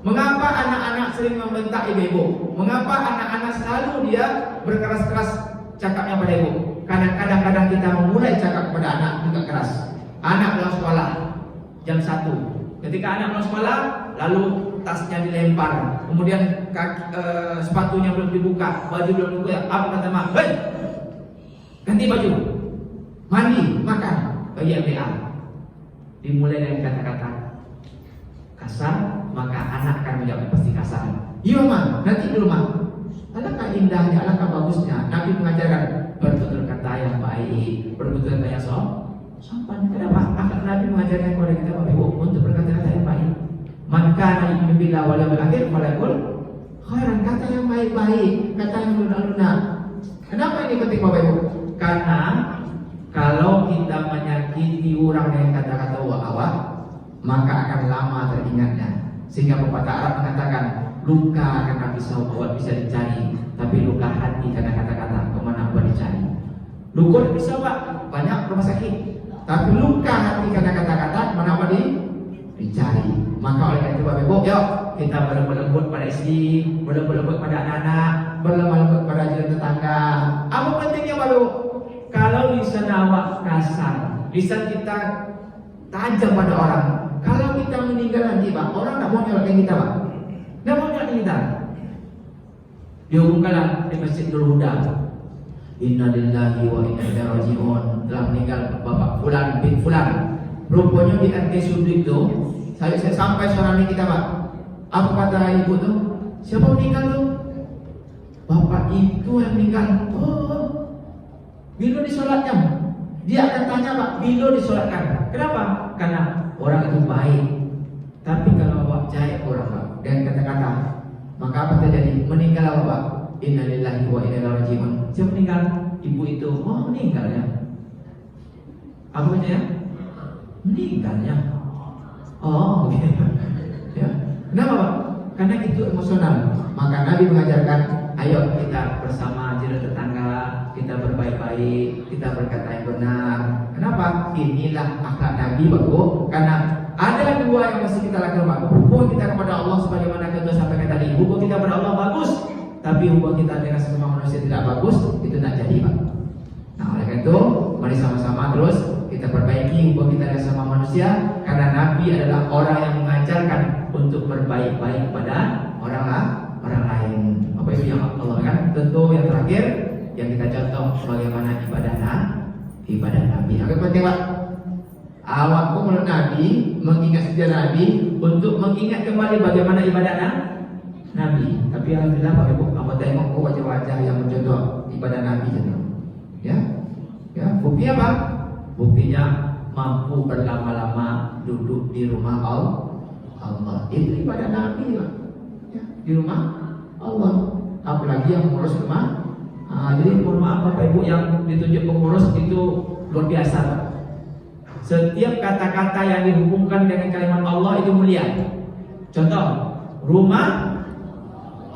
mengapa anak-anak sering membentak ibu-ibu? Mengapa anak-anak selalu dia berkeras-keras cakapnya pada ibu? Kadang-kadang kita memulai cakap kepada anak juga keras. Anak pulang sekolah jam 1. Ketika anak pulang sekolah, lalu tasnya dilempar, kemudian sepatunya belum dibuka, baju belum dibuka. Apa kata mak? Hei, ganti baju, mandi, makan, bagi MBA. Dimulai dari kata-kata kasar, maka anak akan menjawab pasti kasar. Iya mak, nanti dulu mak. Alangkah indahnya, alangkah bagusnya Nabi mengajarkan bertutur kata yang baik, bertutur kata yang sopan. Kenapa? Akhlak Nabi mengajarkan kepada kita Bapak Ibu untuk berkata-kata yang baik. Maka Nabi bila wal yaumil akhir falakul khairan, kata yang baik-baik, kata yang lunak-lunak. Kenapa ini penting Bapak Ibu? Karena kalau kita menyakiti orang dengan kata-kata awak, maka akan lama teringatnya. Sehingga pepatah Arab mengatakan, luka karena pisau awak bisa dicari, tapi luka hati karena kata-kata kemana awak dicari. Luka pisau Pak, banyak rumah sakit, tapi luka hati karena kata-kata mana awak dicari. Maka oleh karena itu Bapak Ibu, yuk kita berlemah lembut pada istri, berlemah lembut pada anak-anak, berlemah lembut pada jiran tetangga. Apa pentingnya Bapak Ibu? Kalau lisan awak kasar, lisan kita tajam pada orang, kalau kita meninggal nanti Pak, orang tak mau nyolokin kita Pak. Tidak mau nyolokin kita. Diumumkanlah di Masjid Nurul Huda, inna lillahi wa inna ilaihi raji'un, telah meninggal Bapak Fulan bin Fulan. Rupanya di RT Sudut itu, saya sampai suara kita Pak. Apa kata ibu tuh? Siapa meninggal tuh? Bapak itu yang meninggal. Oh, bila disolatnya Dia akan tanya Pak, bila disolatkan. Kenapa? Karena orang itu baik. Tapi kalau Bapak jahit orang Pak dengan kata-kata, maka apa terjadi? Meninggal Bapak. Innalillahi wa inna ilaihi raji'un. Siapa meninggal? Ibu itu. Oh, meninggalnya. Apa aja ya? Meninggalnya. Oh, oke. Ya. Kenapa Pak? Karena itu emosional. Maka Nabi mengajarkan, ayo kita bersama jiran tetangga, kita berbaik-baik, kita berkata yang benar. Kenapa? Inilah akhlak Nabi Bapak. Karena ada dua yang mesti kita lakukan Pak. Hubungan kita kepada Allah sebagaimana kita sampaikan tadi. Hubungan kita kepada Allah bagus, tapi hubungan kita dengan sesama manusia tidak bagus, itu tidak jadi Pak. Nah oleh karena itu, mari sama-sama terus kita perbaiki hubungan kita dengan sesama manusia. Karena Nabi adalah orang yang mengajarkan untuk berbaik-baik kepada orang lain. Apa itu yang Allah kan? Tentu yang terakhir yang kita contoh bagaimana ibadah Nabi. Agak penting Pak. Awakku menurut Nabi mengingat sejarah Nabi untuk mengingat kembali bagaimana ibadah Nabi. Tapi alhamdulillah Pak Ibu, apa tengok wajah-wajah yang mencontoh ibadah Nabi gitu. Ya, bukti apa? Buktinya mampu berlama-lama duduk di rumah Allah. Itu ibadah Nabi Pak. Ya, di rumah Allah. Apalagi yang mengurus rumah. Jadi mohon maaf Bapak Ibu yang ditunjuk pengurus itu luar biasa Pak. Setiap kata-kata yang dihubungkan dengan kalimat Allah itu mulia. Contoh, rumah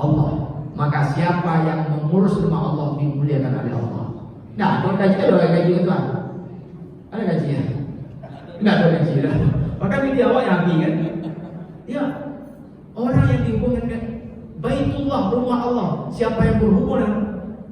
Allah. Maka siapa yang mengurus rumah Allah dimuliakan oleh Allah. Nah, kalau gaji ada gaji itu Tuhan. Ada gajinya? Enggak ada gaji lah. Maka dia awak yang kan? Ya, orang yang dihubungkan dengan Baitullah, rumah Allah. Siapa yang berhubungan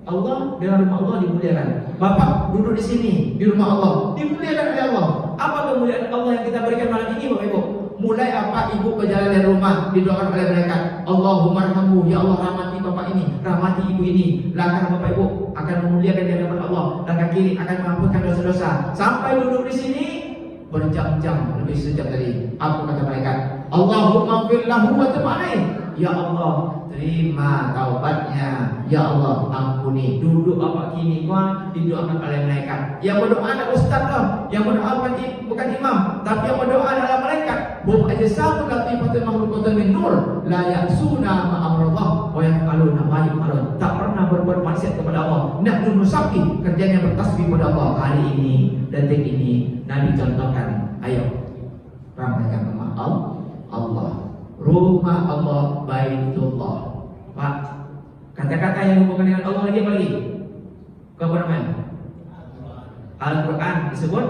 Allah dengan rumah Allah dimuliakan. Bapak duduk di sini di rumah Allah dimuliakan oleh Allah. Apa kemuliaan Allah yang kita berikan malam ini Bapak Ibu? Mulai apa ibu berjalan dari rumah didoakan oleh malaikat, Allahumma rahmahu, ya Allah rahmati bapak ini, rahmati ibu ini. Langkah Bapak Ibu akan memuliakan di hadapan Allah. Langkah kiri akan mengampunkan dosa-dosa. Sampai duduk di sini berjam-jam, lebih sejam tadi. Apa kata malaikat? Allahumma fir lahu wa tub alaihi. Ya Allah, terima taubatnya. Ya Allah, ampuni. Duduk apa kini kuah didoakan oleh malaikat. Yang berdoa adalah ustaz lah. Yang berdoa bukan imam, tapi yang berdoa adalah malaikat. Hum ajsamun latifatul makhluqatun min nur, la ya'suna ma amrallah wa yaf'aluna ma yu'marun. Tak pernah berbuat maksiat kepada Allah. Nahnu nusabbi, kerjanya bertasbih kepada Allah. Hari ini, detik ini Nabi contohkan. Ayo ramaikan rumah Allah. Rumah Allah, Baitullah. Pak, kata-kata yang hubungan dengan Allah lagi apa lagi? Apa namanya? Al-Quran disebut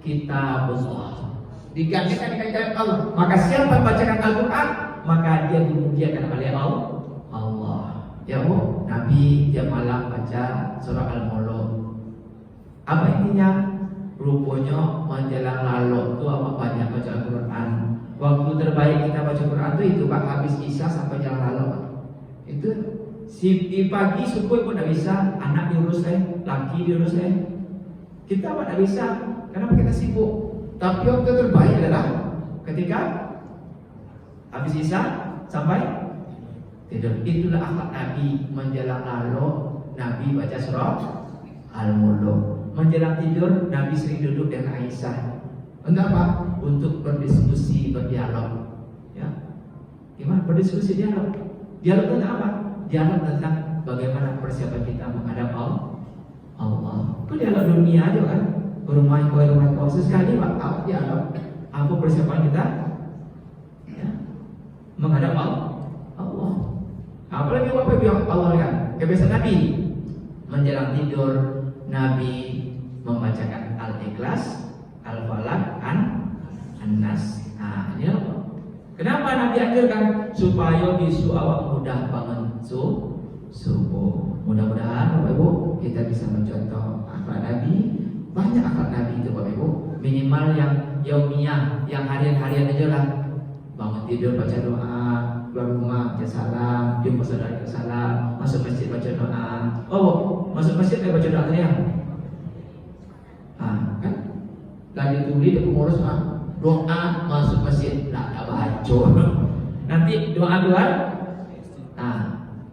Kitabullah. Digantikan dengan kalimat Allah. Maka siapa yang bacakan Al-Quran, maka dia dimuliakan oleh Allah. Ya Bu, Nabi tiap malam baca surah Al-Mulk. Apa intinya? Rupanya menjelang lalu itu apa banyak baca Al-Quran. Waktu terbaik kita baca Quran itu Pak habis Isya sampai jalan lalu Pak. Itu di pagi subuh pun tidak bisa, anak diurus laki diurus kita Pak tidak bisa, kenapa kita sibuk. Tapi waktu terbaik adalah ketika habis Isya sampai tidur. Itulah akhlak Nabi menjelang lalu. Nabi baca surah Al-Mulk. Menjelang tidur Nabi sering duduk dengan Aisyah. Untuk apa? Untuk berdiskusi, berdialog. Ya, gimana berdiskusi dialog? Dialog tentang apa? Dialog tentang bagaimana persiapan kita menghadap Allah. Itu dialog dunia aja kan? Rumah kau sekali Pak, apa dialog? Apa persiapan kita? Ya, menghadap Allah. Apalagi Bapak bilang Allah kan? Kebiasaan Nabi menjelang tidur Nabi membacakan Al-Ikhlas, Al-Falaq, An-Nas. Nah, ini apa? Kenapa Nabi anjurkan? Supaya bisu awak mudah bangun subuh. Mudah-mudahan Bapak Ibu kita bisa mencontoh akhlak Nabi. Banyak akhlak Nabi itu Bapak Ibu. Minimal yang yaumiyah, yang harian-harian aja lah. Bangun tidur baca doa, keluar rumah baca salam, jumpa saudara baca salam, masuk masjid baca doa. Oh, masuk masjid baca doa tadi ya? Kan? Dan ditulis di pengurus doa masuk masjid, ada baca. Nanti doa luar.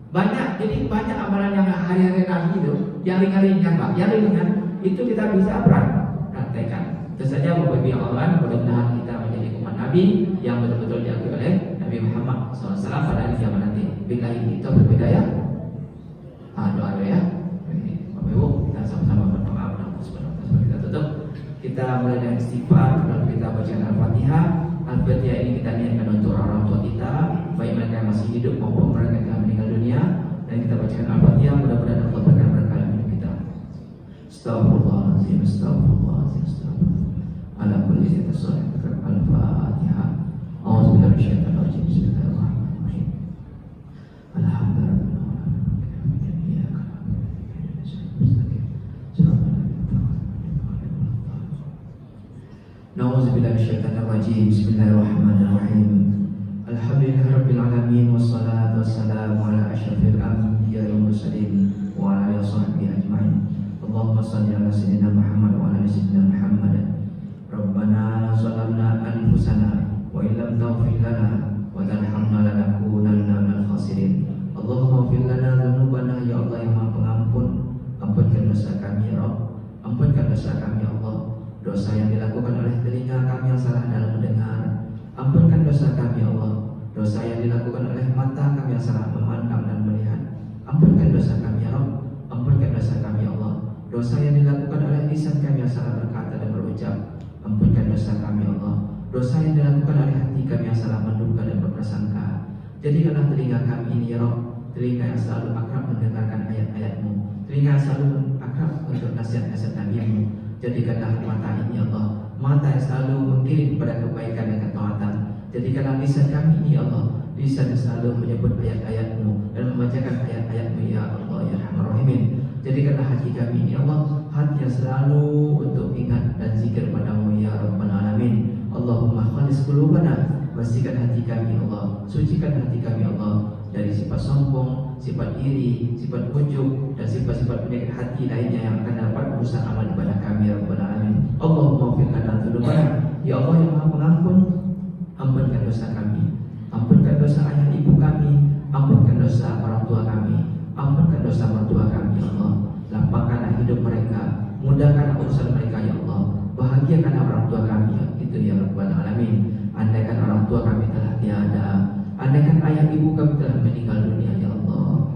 Banyak. Jadi banyak amalan yang hari-hari Nabi itu yang ringan-ringan Pak, yang ringan itu kita bisa praktekkan. Itu saja Bapak Ibu yang Allah, mudah-mudahan kita menjadi umat Nabi yang betul-betul diakui oleh Nabi Muhammad SAW pada hari kiamat nanti. Billahi itu berbeda ya. Doa ya. Bapak Ibu, kita sama-sama berdoa mudah-mudahan sebelum kita tutup. Kita mulai dengan istighfar, lalu kita bacakan Al-Fatihah. Al-Fatihah ini kita niatkan untuk orang tua kita, baik mereka yang masih hidup maupun mereka yang telah meninggal dunia. Dan kita bacakan Al-Fatihah, mudah-mudahan Allah berkahi berkah dalam hidup kita. Astaghfirullahaladzim, astaghfirullahaladzim, astaghfirullah. Ala kulli syai'in qadir. Al-Fatihah. A'udzubillahi minasyaitonir rajim. Bismillahirrahmanirrahim. Alhamdulillah. Na'udzubillahi minasyaitonir rajim. Bismillahirrahmanirrahim. Alhamdulillahirabbil alamin wassalatu wassalamu ala asyrafil anbiya'i wal mursalin wa ala alihi washabbihi ajmain. Allahumma shalli ala sayyidina Muhammad wa ala ali sayyidina Muhammad. Rabbana zalamna anfusana wa illam taghfir lana wa tarhamna lanakunanna minal khasirin. Allahumma ighfir lana dzunubana ya Allah yang Maha Pengampun. Ampunkan dosa kami ya Rabb. Ampunkan dosa kami ya Allah. Dosa yang dilakukan oleh telinga kami yang salah dalam mendengar. Ampunkan dosa kami ya Allah. Dosa yang dilakukan oleh mata kami yang salah memandang dan melihat. Ampunkan dosa kami ya Rabb. Ampunkan dosa kami ya Allah. Dosa yang dilakukan oleh lisan kami yang salah berkata dan berucap. Ampunkan dosa kami ya Allah. Dosa yang dilakukan oleh hati kami yang salah menduga dan berprasangka. Jadikanlah telinga kami ini ya Rabb, telinga yang selalu akrab mendengarkan ayat-ayat-Mu, telinga yang selalu akrab untuk nasihat-nasihat Nabi-Mu. Jadikanlah mata ini ya Allah, mata yang selalu mengiring kepada kebaikan dan ketaatan. Jadikanlah lisan kami ini ya Allah, lisan yang selalu menyebut ayat-ayat-Mu dan membacakan ayat-ayat-Mu ya Allah ya Rahman Rahimin. Jadikanlah hati kami ini ya Allah, hati yang selalu untuk ingat dan zikir padamu ya Rabbal Alamin. Allahumma khalis qulubana, bersihkan hati kami ya Allah, sucikan hati kami ya Allah dari sifat sombong, sifat iri, sifat ujub dan sifat-sifat penyakit hati lainnya yang akan dapat merusak amal ibadah kami ya Rabbal Alamin. Allahumma ighfir lana dzunubana, ya Allah yang Maha Pengampun, ampunkan dosa kami, ampunkan dosa ayah ibu kami, ampunkan dosa orang tua kami, ampunkan dosa mertua kami ya Allah. Lapangkanlah hidup mereka, mudahkanlah urusan mereka ya Allah, bahagiakanlah orang tua kami ya, itu ya Rabbal Alamin. Andaikan orang tua kami telah tiada, andaikan ayah ibu kami telah meninggal dunia ya Allah,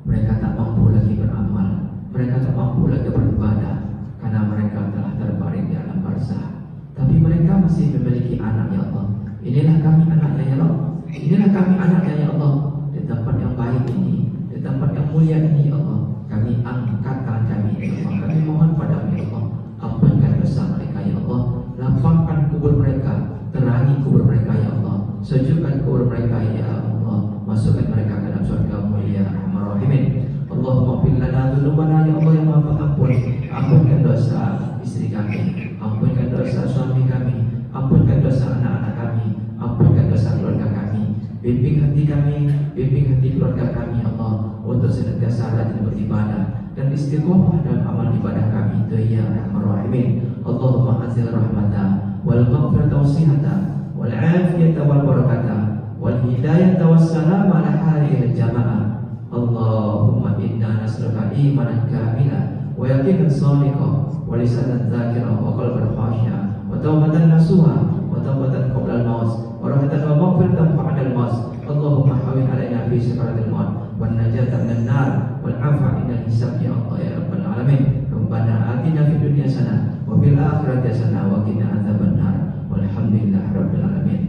mereka tak mampu lagi beramal, mereka tak mampu lagi beribadah karena mereka telah terbaring di alam barzah. Tapi mereka masih memiliki anak ya Allah. Inilah kami anaknya ya Allah, inilah kami anaknya ya Allah. Di tempat yang baik ini, di tempat yang mulia ini ya Allah, kami angkat tangan kami ya Allah, kami mohon padamu ya Allah, ampunkan dosa mereka ya Allah, lapangkan kubur mereka, terangi kubur mereka ya Allah, sejukkan kubur mereka ya Allah, masukkan mereka ke dalam surga-Mu ya Rahman Rahimin. Allahumma ighfir lana dzunubana ya Allah yang Maha Pengampun. Ampunkan dosa istri kami, ampunkan dosa suami kami, ampunkan dosa anak-anak kami, ampunkan dosa keluarga kami. Bimbing hati kami, bimbing hati keluarga kami ya Allah, untuk senantiasa rajin beribadah dan istiqomah dalam amal ibadah kami itu ya Rahman Rahimin. Allahumma anzil rahmata wal maghfirata wasihata wal afiyata wal barakata wal hidayata was salam ala hadhihi jamaah. Allahumma inna nas'aluka imanan kamila wa yaqinan shadiqan wa lisanan dzakiran wa qalban khashi'an wa tawbatan nasuha wa tawbatan qabla al-maut wa rahmatan wa maghfiratan ba'da al-maut. Allahumma hawwin 'alaina fi sakaratil maut wan najata minan nar wal 'afwa minal hisab ya Allah ya Rabbal Alamin. Rabbana atina fid dunya hasanah wa fil akhirati hasanah wa qina adzabannar. Walhamdulillahi rabbil alamin.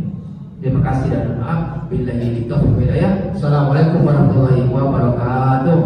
Terima kasih dan maaf. Billahi taufiq wal hidayah. Assalamualaikum warahmatullahi wabarakatuh.